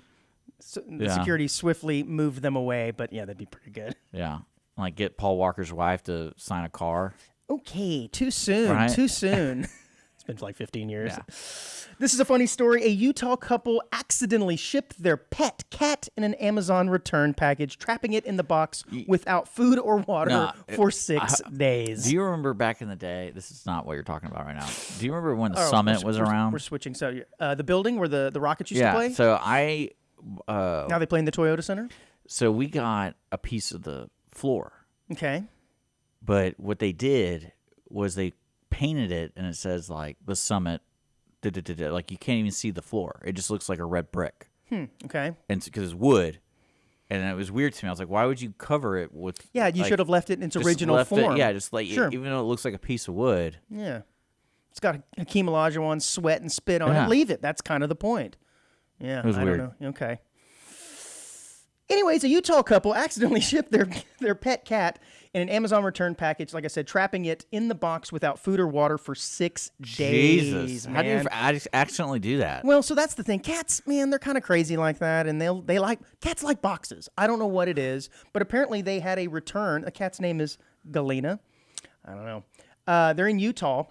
[SPEAKER 3] the
[SPEAKER 1] Yeah.
[SPEAKER 3] security swiftly moved them away. But yeah, that'd be pretty good.
[SPEAKER 1] yeah, like get Paul Walker's wife to sign a car.
[SPEAKER 3] Okay, too soon.
[SPEAKER 1] Right?
[SPEAKER 3] Too soon. It's been for like 15 years.
[SPEAKER 1] Yeah.
[SPEAKER 3] This is a funny story. A Utah couple accidentally shipped their pet cat in an Amazon return package, trapping it in the box without food or water
[SPEAKER 1] No,
[SPEAKER 3] for 6 days.
[SPEAKER 1] Do you remember back in the day? This is not what you're talking about right now. Do you remember when the
[SPEAKER 3] Oh,
[SPEAKER 1] Summit was
[SPEAKER 3] we're
[SPEAKER 1] around?
[SPEAKER 3] We're switching. So the building where the Rockets used to
[SPEAKER 1] Yeah.
[SPEAKER 3] play.
[SPEAKER 1] So
[SPEAKER 3] Now they play in the Toyota Center.
[SPEAKER 1] so we got a piece of the floor,
[SPEAKER 3] Okay.
[SPEAKER 1] but what they did was they painted it, and it says like the Summit. Like you can't even see the floor. It just looks like a red brick.
[SPEAKER 3] Okay.
[SPEAKER 1] And because it's wood, and it was weird to me. I was like, why would you cover it with?
[SPEAKER 3] Yeah, you
[SPEAKER 1] like,
[SPEAKER 3] should have left it in its
[SPEAKER 1] just
[SPEAKER 3] original
[SPEAKER 1] left
[SPEAKER 3] form.
[SPEAKER 1] It, yeah, just like
[SPEAKER 3] Sure.
[SPEAKER 1] even though it looks like a piece of wood.
[SPEAKER 3] Yeah. It's got Hakeem Olajuwon sweat and spit on
[SPEAKER 1] Yeah.
[SPEAKER 3] it. Leave it. That's kind of the point. Yeah,
[SPEAKER 1] It was
[SPEAKER 3] I
[SPEAKER 1] weird.
[SPEAKER 3] don't know. Okay. Anyways, a Utah couple accidentally shipped their pet cat in an Amazon return package, like I said, trapping it in the box without food or water for 6 days.
[SPEAKER 1] Jesus, how do you accidentally do that?
[SPEAKER 3] Well, so that's the thing. Cats, man, they're kind of crazy like that, and they like cats like boxes. I don't know what it is, but apparently they had a return. The cat's name is Galena. I don't know. They're in Utah,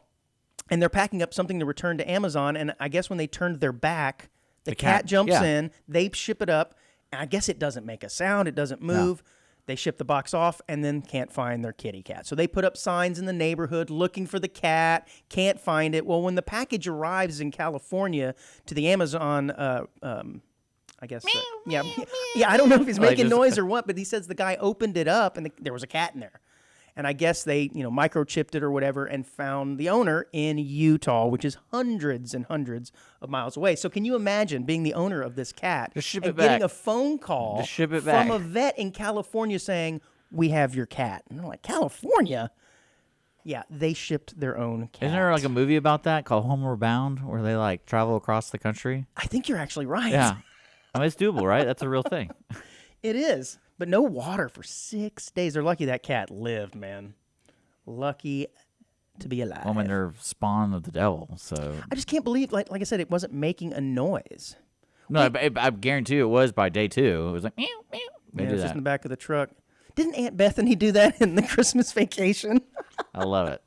[SPEAKER 3] and they're packing up something to return to Amazon. And I guess when they turned their back, the cat jumps
[SPEAKER 1] yeah.
[SPEAKER 3] in. They ship it up, and I guess it doesn't make a sound. It doesn't move. They ship the box off and then can't find their kitty cat. So they put up signs in the neighborhood looking for the cat, can't find it. Well, when the package arrives in California to the Amazon, I guess, yeah, I don't know if he's
[SPEAKER 1] Like
[SPEAKER 3] making
[SPEAKER 1] just-
[SPEAKER 3] noise or what, but he says the guy opened it up and there was a cat in there. And I guess they, microchipped it or whatever and found the owner in Utah, which is hundreds and hundreds of miles away. So can you imagine being the owner of this cat
[SPEAKER 1] Just ship
[SPEAKER 3] and
[SPEAKER 1] it
[SPEAKER 3] getting
[SPEAKER 1] back.
[SPEAKER 3] a phone call
[SPEAKER 1] Just ship it
[SPEAKER 3] from
[SPEAKER 1] back.
[SPEAKER 3] a vet in California saying, "We have your cat." And I'm like, "California?" Yeah, they shipped their own cat.
[SPEAKER 1] Isn't there like a movie about that called Homeward Bound where they like travel across the country?
[SPEAKER 3] I think you're actually right.
[SPEAKER 1] Yeah, I mean it's doable, right? That's a real thing.
[SPEAKER 3] It is. But no water for 6 days. They're lucky that cat lived, man. Lucky to be alive.
[SPEAKER 1] Well, I mean they're spawn of the devil, so
[SPEAKER 3] I just can't believe, like I said, it wasn't making a noise.
[SPEAKER 1] no, I guarantee you it was by day 2. It was like meow meow. They
[SPEAKER 3] Yeah,
[SPEAKER 1] do
[SPEAKER 3] it's just
[SPEAKER 1] that.
[SPEAKER 3] in the back of the truck. Didn't Aunt Bethany do that in the Christmas Vacation?
[SPEAKER 1] I love it.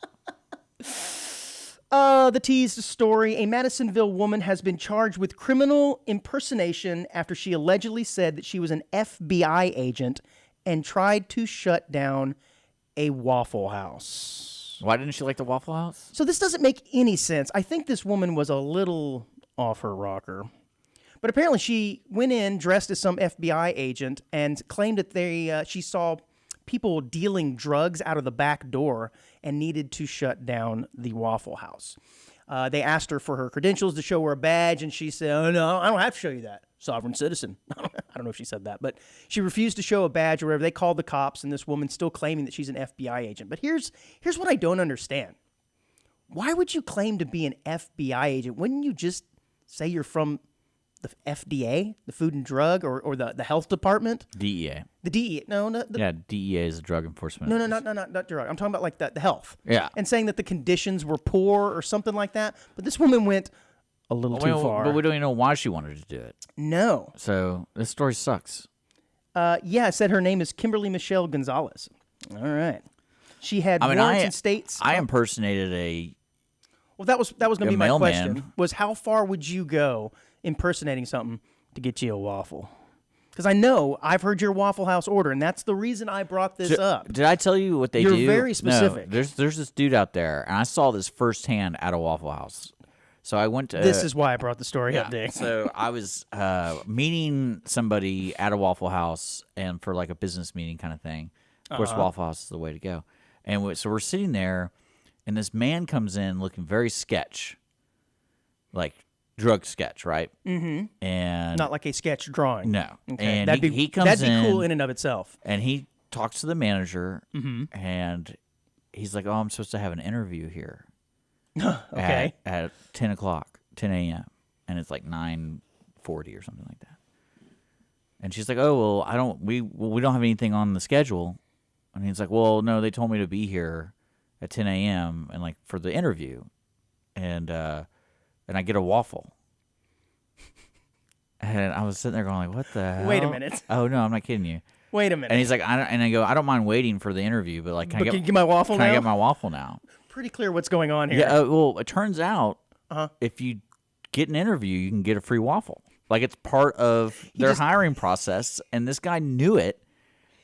[SPEAKER 3] The teased story. A Madisonville woman has been charged with criminal impersonation after she allegedly said that she was an FBI agent and tried to shut down a Waffle House.
[SPEAKER 1] Why didn't she like the Waffle House?
[SPEAKER 3] So this doesn't make any sense. I think this woman was a little off her rocker. But apparently she went in dressed as some FBI agent and claimed that she saw people dealing drugs out of the back door and needed to shut down the Waffle House. They asked her for her credentials to show her a badge, and she said, "Oh, no, I don't have to show you that. Sovereign citizen." I don't know if she said that, but she refused to show a badge or whatever. They called the cops, and this woman's still claiming that she's an FBI agent. But here's what I don't understand. Why would you claim to be an FBI agent? Wouldn't you just say you're from the FDA, the Food and Drug, or the Health Department?
[SPEAKER 1] DEA.
[SPEAKER 3] The DEA. No,
[SPEAKER 1] Yeah, DEA is a drug enforcement.
[SPEAKER 3] No, not drug. I'm talking about like the health.
[SPEAKER 1] Yeah.
[SPEAKER 3] And saying that the conditions were poor or something like that. But this woman went a little too far.
[SPEAKER 1] But we don't even know why she wanted to do it.
[SPEAKER 3] No.
[SPEAKER 1] So this story sucks.
[SPEAKER 3] Yeah, it said her name is Kimberly Michelle Gonzalez. All right. She had warrants in states.
[SPEAKER 1] I impersonated a.
[SPEAKER 3] Well, that was going to
[SPEAKER 1] a
[SPEAKER 3] be my
[SPEAKER 1] mailman.
[SPEAKER 3] question. Was how far would you go impersonating something to get you a waffle? Because I know I've heard your Waffle House order, and that's the reason I brought this up.
[SPEAKER 1] Did I tell you what they
[SPEAKER 3] You're
[SPEAKER 1] do?
[SPEAKER 3] very
[SPEAKER 1] No,
[SPEAKER 3] specific.
[SPEAKER 1] there's this dude out there, and I saw this firsthand at a Waffle House. So I went to.
[SPEAKER 3] This is why I brought the story up, Dick.
[SPEAKER 1] So I was meeting somebody at a Waffle House, and for like a business meeting kind of thing. Of course, Waffle House is the way to go. And so we're sitting there, and this man comes in looking very sketch, like drug sketch, right? Mm-hmm. And
[SPEAKER 3] Not like a sketch drawing.
[SPEAKER 1] no,
[SPEAKER 3] Okay.
[SPEAKER 1] and
[SPEAKER 3] that'd
[SPEAKER 1] he comes
[SPEAKER 3] that'd
[SPEAKER 1] in,
[SPEAKER 3] be cool in and of itself.
[SPEAKER 1] and he talks to the manager, and he's like, "Oh, I'm supposed to have an interview here."
[SPEAKER 3] Okay.
[SPEAKER 1] At 10 a.m. And it's like 9:40 or something like that. And she's like, "Oh, well, we don't have anything on the schedule." And he's like, "Well, no, they told me to be here at 10 a.m. and like for the interview, and I get a waffle." And I was sitting there going like, "What the hell?"
[SPEAKER 3] Wait a minute.
[SPEAKER 1] Oh no, I'm not kidding you.
[SPEAKER 3] Wait a minute.
[SPEAKER 1] And he's like, I go, "I don't mind waiting for the interview, but like,
[SPEAKER 3] But can you get my waffle
[SPEAKER 1] can
[SPEAKER 3] now?
[SPEAKER 1] I get my waffle now?"
[SPEAKER 3] Pretty clear what's going on here.
[SPEAKER 1] Yeah. Well, it turns out if you get an interview, you can get a free waffle. Like it's part of their hiring process, and this guy knew it.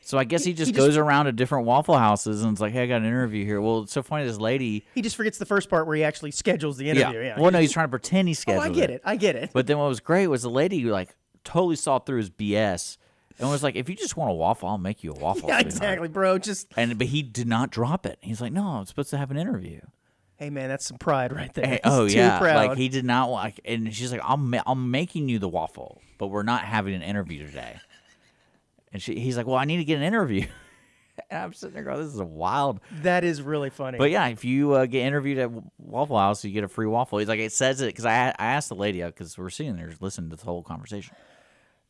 [SPEAKER 1] So I guess he just goes around to different Waffle Houses and it's like, "Hey, I got an interview here." Well, it's so funny. This lady.
[SPEAKER 3] He just forgets the first part where he actually schedules the interview. Yeah.
[SPEAKER 1] Well, no, he's trying to pretend he
[SPEAKER 3] Oh,
[SPEAKER 1] scheduled
[SPEAKER 3] I get it. I get it.
[SPEAKER 1] But then what was great was the lady like totally saw through his BS and was like, "If you just want a waffle, I'll make you a waffle."
[SPEAKER 3] Yeah,
[SPEAKER 1] sweetheart."
[SPEAKER 3] exactly, bro. Just
[SPEAKER 1] But he did not drop it. He's like, "No, I'm supposed to have an interview."
[SPEAKER 3] hey, man, that's some pride right there.
[SPEAKER 1] Hey,
[SPEAKER 3] He's
[SPEAKER 1] oh
[SPEAKER 3] too
[SPEAKER 1] yeah,
[SPEAKER 3] proud.
[SPEAKER 1] like he did not like, and she's like, I'm making you the waffle, but we're not having an interview today." And he's like, "Well, I need to get an interview." And I'm sitting there going, "This is a wild."
[SPEAKER 3] That is really funny.
[SPEAKER 1] But yeah, if you get interviewed at Waffle House, you get a free waffle. He's like, it says it because I asked the lady because we're sitting there listening to the whole conversation,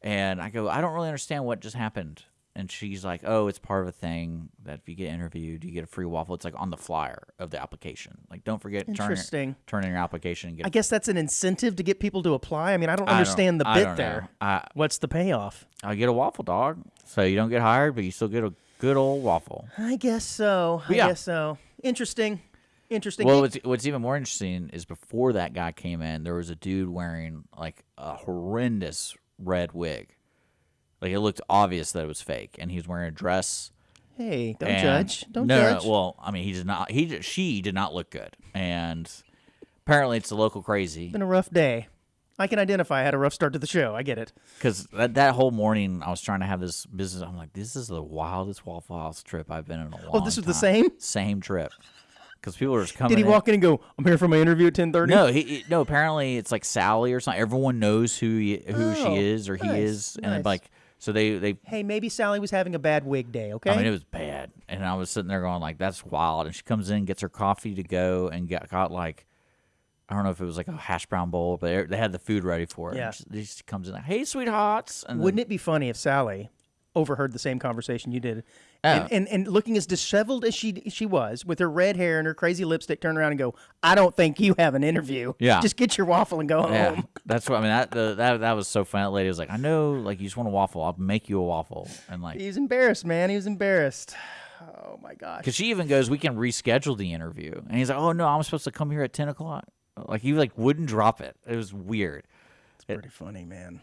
[SPEAKER 1] and I go, "I don't really understand what just happened." And she's like, "Oh, it's part of a thing that if you get interviewed, you get a free waffle. It's like on the flyer of the application. Like, don't forget
[SPEAKER 3] Interesting.
[SPEAKER 1] turn in your application and get."
[SPEAKER 3] I guess that's an incentive to get people to apply. I mean, I don't
[SPEAKER 1] I don't-
[SPEAKER 3] understand the
[SPEAKER 1] I
[SPEAKER 3] bit
[SPEAKER 1] don't
[SPEAKER 3] there.
[SPEAKER 1] know.
[SPEAKER 3] What's the payoff?
[SPEAKER 1] I get a waffle, dog. So you don't get hired, but you still get a good old waffle.
[SPEAKER 3] I guess so.
[SPEAKER 1] Yeah.
[SPEAKER 3] I guess so. Interesting.
[SPEAKER 1] Well, what's even more interesting is before that guy came in, there was a dude wearing like a horrendous red wig. Like it looked obvious that it was fake, and he was wearing a dress.
[SPEAKER 3] Hey, don't
[SPEAKER 1] and-
[SPEAKER 3] judge. Don't
[SPEAKER 1] no,
[SPEAKER 3] judge.
[SPEAKER 1] No, well, I mean, he did not. She did not look good, and apparently it's a local crazy.
[SPEAKER 3] Been a rough day. I can identify. I had a rough start to the show. I get it.
[SPEAKER 1] Because that whole morning, I was trying to have this business. I'm like, this is the wildest Waffle House trip I've been in a long time.
[SPEAKER 3] Oh, this was the same?
[SPEAKER 1] Same trip. Because people were just coming
[SPEAKER 3] Did he
[SPEAKER 1] in.
[SPEAKER 3] walk in and go, "I'm here for my interview at 10:30"?
[SPEAKER 1] No, apparently it's like Sally or something. Everyone knows who she is or he
[SPEAKER 3] nice,
[SPEAKER 1] is. And
[SPEAKER 3] nice.
[SPEAKER 1] like, so they
[SPEAKER 3] Hey, maybe Sally was having a bad wig day, okay?
[SPEAKER 1] I mean, it was bad. And I was sitting there going like, that's wild. And she comes in, gets her coffee to go, and got like, I don't know if it was like a hash brown bowl, but they had the food ready for her.
[SPEAKER 3] Yeah.
[SPEAKER 1] And she comes in like, "Hey, sweethearts." And
[SPEAKER 3] Wouldn't it be funny if Sally overheard the same conversation you did,
[SPEAKER 1] Oh.
[SPEAKER 3] and looking as disheveled as she was, with her red hair and her crazy lipstick, turn around and go, "I don't think you have an interview.
[SPEAKER 1] Yeah.
[SPEAKER 3] Just get your waffle and go
[SPEAKER 1] Yeah,
[SPEAKER 3] home."
[SPEAKER 1] that's what I mean. That was so funny. That lady was like, "I know, like you just want a waffle. I'll make you a waffle." And like,
[SPEAKER 3] He was embarrassed, man. He was embarrassed. Oh my gosh.
[SPEAKER 1] because she even goes, "We can reschedule the interview," and he's like, "Oh no, I'm supposed to come here at 10:00." Like he like wouldn't drop it. It was weird.
[SPEAKER 3] It's pretty funny, man.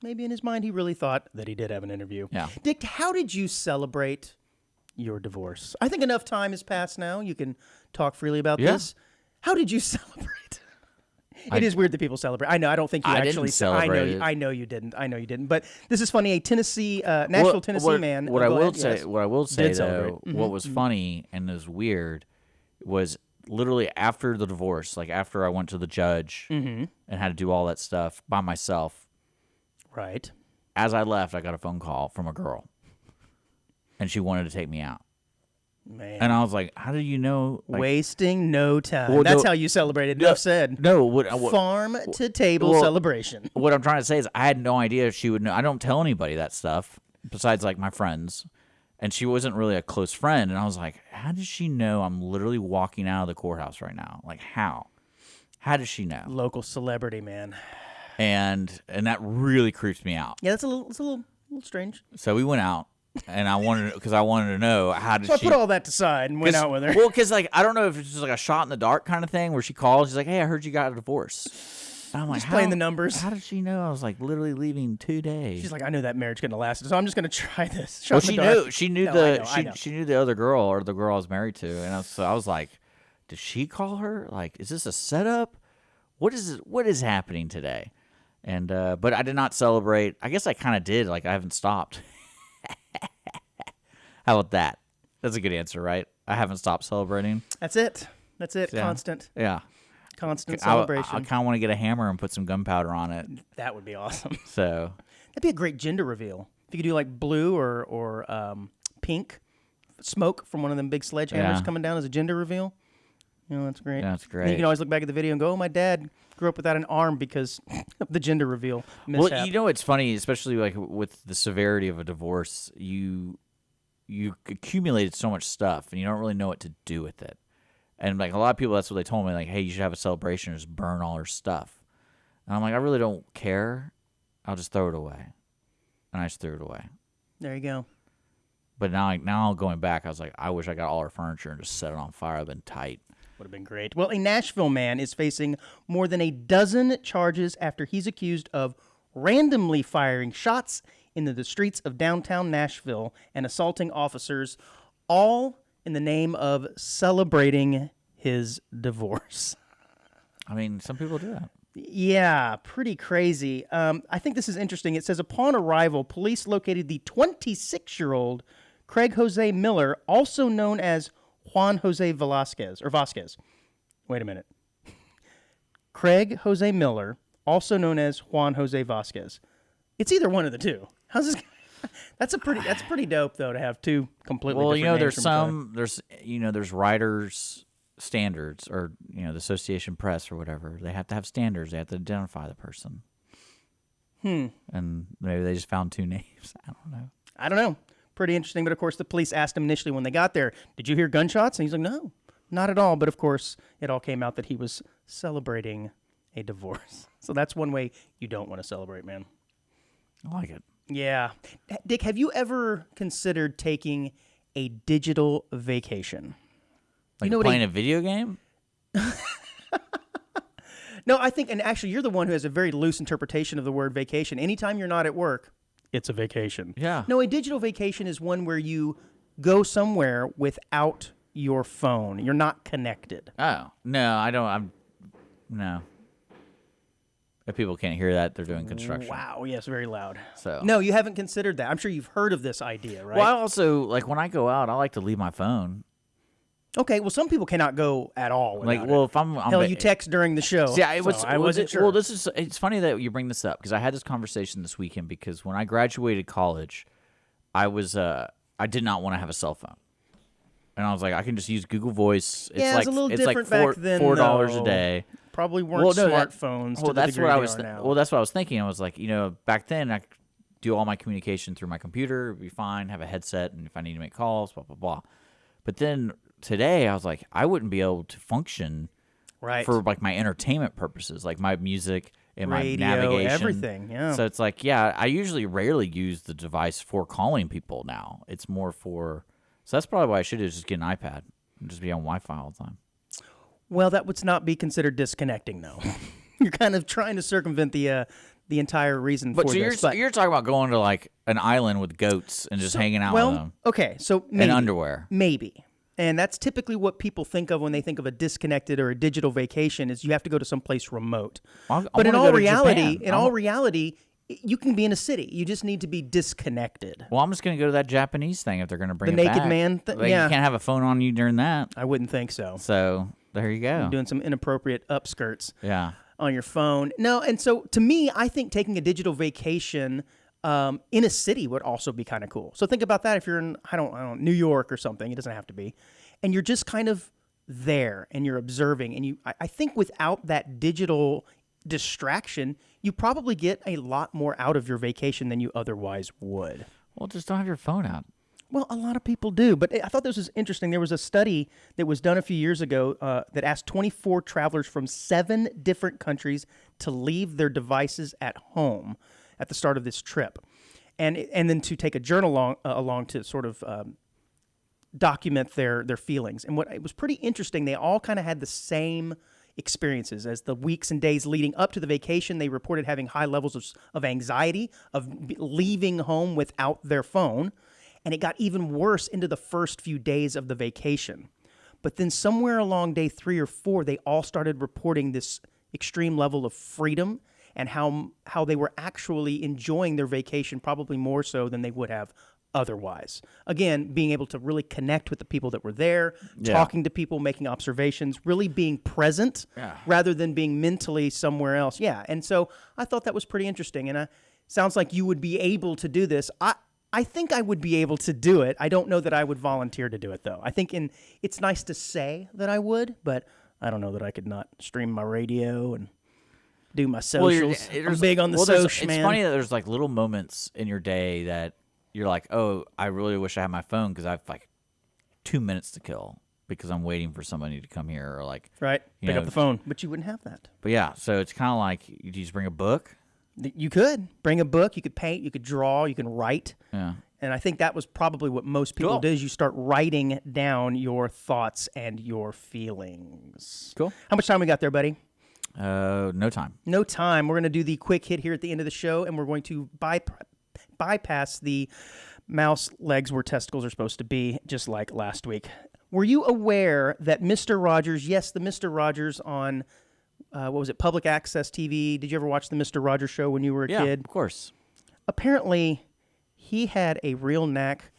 [SPEAKER 3] Maybe in his mind he really thought that he did have an interview.
[SPEAKER 1] Yeah.
[SPEAKER 3] Dick, how did you celebrate your divorce? I think enough time has passed now. You can talk freely about
[SPEAKER 1] Yeah.
[SPEAKER 3] this. How did you celebrate? It is weird that people celebrate. I know. I don't think you
[SPEAKER 1] I didn't
[SPEAKER 3] actually
[SPEAKER 1] celebrate it.
[SPEAKER 3] I know you didn't. I know you didn't. But this is funny. A Nashville, Tennessee man.
[SPEAKER 1] What
[SPEAKER 3] oh,
[SPEAKER 1] I
[SPEAKER 3] go
[SPEAKER 1] will
[SPEAKER 3] ahead,
[SPEAKER 1] say,
[SPEAKER 3] yes,
[SPEAKER 1] what I will say
[SPEAKER 3] did celebrate.
[SPEAKER 1] though, what was funny and was weird was literally after the divorce, like after I went to the judge and had to do all that stuff by myself.
[SPEAKER 3] Right.
[SPEAKER 1] As I left, I got a phone call from a girl, and she wanted to take me out.
[SPEAKER 3] Man.
[SPEAKER 1] And I was like, "How do you know?" Like,
[SPEAKER 3] Wasting no time.
[SPEAKER 1] Well,
[SPEAKER 3] That's
[SPEAKER 1] no-
[SPEAKER 3] how you celebrated. Enough said.
[SPEAKER 1] no, what
[SPEAKER 3] Farm to table
[SPEAKER 1] well,
[SPEAKER 3] celebration.
[SPEAKER 1] what I'm trying to say is I had no idea if she would know. I don't tell anybody that stuff besides like my friends. And she wasn't really a close friend. And I was like, how does she know I'm literally walking out of the courthouse right now? Like, how? How does she know?
[SPEAKER 3] Local celebrity, man.
[SPEAKER 1] And that really creeps me out.
[SPEAKER 3] Yeah, it's a little strange.
[SPEAKER 1] So we went out, and I wanted to know how did
[SPEAKER 3] So I
[SPEAKER 1] she.
[SPEAKER 3] put all that aside and went out with her.
[SPEAKER 1] Well, because like I don't know if it's just like a shot in the dark kind of thing where she calls. She's like, "Hey, I heard you got a divorce." And I'm like,
[SPEAKER 3] Just playing the numbers.
[SPEAKER 1] How did she know? I was like literally leaving 2 days.
[SPEAKER 3] She's like, I knew that marriage couldn't have lasted, so I'm just going to try this. Shot
[SPEAKER 1] Well,
[SPEAKER 3] in
[SPEAKER 1] she
[SPEAKER 3] the dark.
[SPEAKER 1] knew. She knew
[SPEAKER 3] No, I know.
[SPEAKER 1] she knew the other girl or the girl I was married to, and so I was like, "Did she call her? Like, is this a setup? What is happening today?" And but I did not celebrate. I guess I kind of did. Like, I haven't stopped. How about that? That's a good answer, right? I haven't stopped celebrating.
[SPEAKER 3] That's it. That's it.
[SPEAKER 1] Yeah.
[SPEAKER 3] Constant
[SPEAKER 1] I
[SPEAKER 3] celebration.
[SPEAKER 1] kind of want to get a hammer and put some gunpowder on it.
[SPEAKER 3] That would be awesome.
[SPEAKER 1] So
[SPEAKER 3] That'd be a great gender reveal. If you could do like blue or pink smoke from one of them big sledgehammers
[SPEAKER 1] Yeah.
[SPEAKER 3] coming down as a gender reveal. That's great.
[SPEAKER 1] That's
[SPEAKER 3] And
[SPEAKER 1] great.
[SPEAKER 3] you can always look back at the video and go, "Oh, my dad grew up without an arm because of the gender reveal mishap."
[SPEAKER 1] Well, you know it's funny, especially like with the severity of a divorce, you accumulated so much stuff and you don't really know what to do with it. And like a lot of people, that's what they told me. Like, hey, you should have a celebration, just burn all her stuff. And I'm like, I really don't care. I'll just throw it away. And I just threw it away.
[SPEAKER 3] There you go.
[SPEAKER 1] But now going back, I was like, I wish I got all her furniture and just set it on fire. I've been tight.
[SPEAKER 3] Would have been great. Well, a Nashville man is facing more than a dozen charges after he's accused of randomly firing shots into the streets of downtown Nashville and assaulting officers, all in the name of celebrating his divorce.
[SPEAKER 1] I mean, some people do that.
[SPEAKER 3] Yeah, pretty crazy. I think this is interesting. It says, upon arrival, police located the 26-year-old Craig Jose Miller, also known as Juan Jose Vasquez. Wait a minute. Craig Jose Miller, also known as Juan Jose Vasquez. It's either one of the two. How's this? That's pretty dope though to have two completely
[SPEAKER 1] Well,
[SPEAKER 3] different names
[SPEAKER 1] there's
[SPEAKER 3] from each other.
[SPEAKER 1] there's writers standards or the Association Press or whatever. They have to have standards. They have to identify the person. And maybe they just found two names. I don't know.
[SPEAKER 3] Pretty interesting, but of course the police asked him initially when they got there, "Did you hear gunshots?" And he's like, "No, not at all." But of course, it all came out that he was celebrating a divorce. So that's one way you don't want to celebrate, man.
[SPEAKER 1] I like it.
[SPEAKER 3] Yeah. Dick, have you ever considered taking a digital vacation?
[SPEAKER 1] Like
[SPEAKER 3] know what
[SPEAKER 1] playing a video game?
[SPEAKER 3] No, I think, and actually you're the one who has a very loose interpretation of the word vacation. Anytime you're not at work, it's a vacation.
[SPEAKER 1] Yeah.
[SPEAKER 3] No, a digital vacation is one where you go somewhere without your phone. You're not connected.
[SPEAKER 1] Oh, no, I don't. No. If people can't hear that, they're doing construction.
[SPEAKER 3] Wow, yes, very loud.
[SPEAKER 1] So
[SPEAKER 3] No, you haven't considered that. I'm sure you've heard of this idea, right?
[SPEAKER 1] Well, I also, like, when I go out, I like to leave my phone.
[SPEAKER 3] Okay, well, some people cannot go at all without
[SPEAKER 1] Like, well,
[SPEAKER 3] it.
[SPEAKER 1] if I'm
[SPEAKER 3] Hell, you text during the show.
[SPEAKER 1] See, I
[SPEAKER 3] so wasn't sure.
[SPEAKER 1] Well, it's funny that you bring this up because I had this conversation this weekend because when I graduated college, I did not want to have a cell phone. And I was like, I can just use Google Voice. It's
[SPEAKER 3] Yeah,
[SPEAKER 1] like
[SPEAKER 3] it's a little
[SPEAKER 1] it's
[SPEAKER 3] different
[SPEAKER 1] like
[SPEAKER 3] back then,
[SPEAKER 1] $4
[SPEAKER 3] though.
[SPEAKER 1] a day.
[SPEAKER 3] Probably weren't smartphones to the
[SPEAKER 1] that's
[SPEAKER 3] degree
[SPEAKER 1] what I
[SPEAKER 3] they
[SPEAKER 1] was.
[SPEAKER 3] are now.
[SPEAKER 1] Well, that's what I was thinking. I was like, back then I could do all my communication through my computer. It'd be fine. Have a headset, and if I need to make calls, blah blah blah. But then today, I was like, I wouldn't be able to function
[SPEAKER 3] Right.
[SPEAKER 1] for like my entertainment purposes, like my music and
[SPEAKER 3] Radio,
[SPEAKER 1] my navigation,
[SPEAKER 3] everything, yeah.
[SPEAKER 1] So it's like, yeah, I usually rarely use the device for calling people now. It's more for. So that's probably why I should just get an iPad and just be on Wi-Fi all the time.
[SPEAKER 3] Well, that would not be considered disconnecting, though. You're kind of trying to circumvent the entire reason
[SPEAKER 1] But
[SPEAKER 3] for
[SPEAKER 1] so
[SPEAKER 3] this.
[SPEAKER 1] you're talking about going to like an island with goats and just hanging out with them
[SPEAKER 3] okay, so
[SPEAKER 1] in
[SPEAKER 3] maybe,
[SPEAKER 1] underwear.
[SPEAKER 3] maybe. And that's typically what people think of when they think of a disconnected or a digital vacation is you have to go to someplace remote.
[SPEAKER 1] I
[SPEAKER 3] But in
[SPEAKER 1] wanna
[SPEAKER 3] all
[SPEAKER 1] go to
[SPEAKER 3] reality,
[SPEAKER 1] Japan.
[SPEAKER 3] you can be in a city. You just need to be disconnected.
[SPEAKER 1] Well, I'm just going to go to that Japanese thing if they're going to bring
[SPEAKER 3] The
[SPEAKER 1] it
[SPEAKER 3] naked
[SPEAKER 1] back.
[SPEAKER 3] man
[SPEAKER 1] Like,
[SPEAKER 3] yeah.
[SPEAKER 1] You can't have a phone on you during that.
[SPEAKER 3] I wouldn't think so.
[SPEAKER 1] So there you go.
[SPEAKER 3] Doing some inappropriate upskirts.
[SPEAKER 1] Yeah.
[SPEAKER 3] On your phone. No, and so to me, I think taking a digital vacation in a city would also be kind of cool. So think about that if you're in, I don't know, New York or something. It doesn't have to be. And you're just kind of there and you're observing. And I think without that digital distraction, you probably get a lot more out of your vacation than you otherwise would.
[SPEAKER 1] Well, just don't have your phone out.
[SPEAKER 3] Well, a lot of people do, but I thought this was interesting. There was a study that was done a few years ago that asked 24 travelers from 7 different countries to leave their devices at home at the start of this trip, and then to take a journal along to sort of document their feelings. And what it was pretty interesting, they all kind of had the same experiences. As the weeks and days leading up to the vacation, they reported having high levels of anxiety, of leaving home without their phone. And it got even worse into the first few days of the vacation. But then somewhere along day 3 or 4, they all started reporting this extreme level of freedom and how they were actually enjoying their vacation probably more so than they would have otherwise. Again, being able to really connect with the people that were there,
[SPEAKER 1] Yeah.
[SPEAKER 3] talking to people, making observations, really being present rather than being mentally somewhere else. Yeah, and so I thought that was pretty interesting. And sounds like you would be able to do this. I think I would be able to do it. I don't know that I would volunteer to do it, though. I think it's nice to say that I would, but I don't know that I could not stream my radio and do my socials. I'm big on the social, man.
[SPEAKER 1] It's funny that there's like little moments in your day that you're like, oh, I really wish I had my phone because I have like 2 minutes to kill because I'm waiting for somebody to come here or like.
[SPEAKER 3] Right.
[SPEAKER 1] you
[SPEAKER 3] Pick
[SPEAKER 1] know,
[SPEAKER 3] up the phone. But you wouldn't have that.
[SPEAKER 1] But yeah, so it's kind of like you just bring a book.
[SPEAKER 3] You could bring a book. You could paint. You could draw. You can write.
[SPEAKER 1] Yeah.
[SPEAKER 3] And I think that was probably what most people
[SPEAKER 1] Cool.
[SPEAKER 3] do is you start writing down your thoughts and your feelings.
[SPEAKER 1] Cool.
[SPEAKER 3] How much time we got there, buddy?
[SPEAKER 1] No time.
[SPEAKER 3] No time. We're going to do the quick hit here at the end of the show, and we're going to bypass the mouse legs where testicles are supposed to be, just like last week. Were you aware that Mr. Rogers, yes, the Mr. Rogers on, what was it, Public Access TV? Did you ever watch the Mr. Rogers show when you were a
[SPEAKER 1] Yeah,
[SPEAKER 3] kid?
[SPEAKER 1] of course.
[SPEAKER 3] Apparently, he had a real knack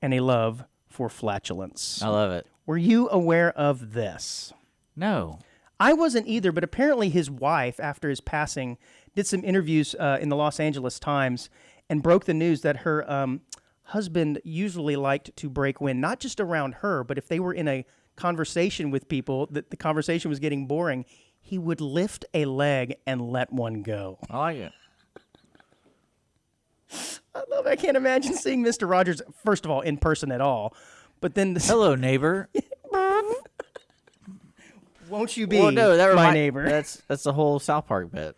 [SPEAKER 3] and a love for flatulence.
[SPEAKER 1] I love it.
[SPEAKER 3] Were you aware of this?
[SPEAKER 1] No.
[SPEAKER 3] I wasn't either, but apparently his wife, after his passing, did some interviews in the Los Angeles Times and broke the news that her husband usually liked to break wind, not just around her, but if they were in a conversation with people, that the conversation was getting boring, he would lift a leg and let one go.
[SPEAKER 1] I like it.
[SPEAKER 3] I love it. I can't imagine seeing Mr. Rogers, first of all, in person at all, but then
[SPEAKER 1] Hello, neighbor.
[SPEAKER 3] won't you be
[SPEAKER 1] that
[SPEAKER 3] my neighbor?
[SPEAKER 1] That's the whole South Park bit.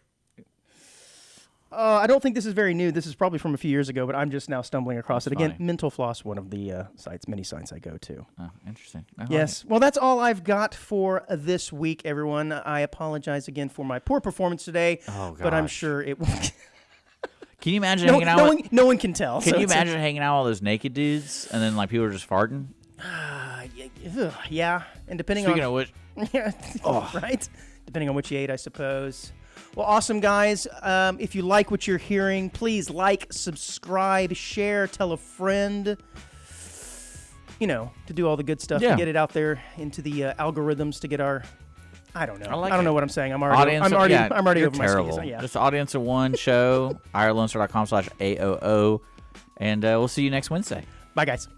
[SPEAKER 3] I don't think this is very new. This is probably from a few years ago, but I'm just now stumbling across it again.
[SPEAKER 1] funny.
[SPEAKER 3] Mental Floss, one of the many sites I go to.
[SPEAKER 1] Oh, interesting. I like
[SPEAKER 3] Yes. Well, that's all I've got for this week, everyone. I apologize again for my poor performance today,
[SPEAKER 1] Oh,
[SPEAKER 3] but I'm
[SPEAKER 1] gosh.
[SPEAKER 3] sure it will.
[SPEAKER 1] it. Can you imagine hanging out?
[SPEAKER 3] No one can tell.
[SPEAKER 1] Can
[SPEAKER 3] so
[SPEAKER 1] you
[SPEAKER 3] it's-
[SPEAKER 1] imagine hanging out with all those naked dudes and then like people are just farting?
[SPEAKER 3] Yeah, and depending
[SPEAKER 1] Speaking
[SPEAKER 3] on
[SPEAKER 1] of which,
[SPEAKER 3] yeah, right? Depending on what you ate, I suppose. Well, awesome, guys. If you like what you're hearing, please like, subscribe, share, tell a friend. You know, to do all the good stuff
[SPEAKER 1] Yeah.
[SPEAKER 3] to get it out there into the algorithms to get our. I don't know.
[SPEAKER 1] I like
[SPEAKER 3] don't
[SPEAKER 1] it.
[SPEAKER 3] know what I'm saying. I'm already.
[SPEAKER 1] audience,
[SPEAKER 3] I'm already.
[SPEAKER 1] yeah,
[SPEAKER 3] I'm already
[SPEAKER 1] you're
[SPEAKER 3] over
[SPEAKER 1] terrible.
[SPEAKER 3] my skis. Yeah.
[SPEAKER 1] Just audience of one show, IreLoneStar.com/AOO, and we'll see you next Wednesday.
[SPEAKER 3] Bye, guys.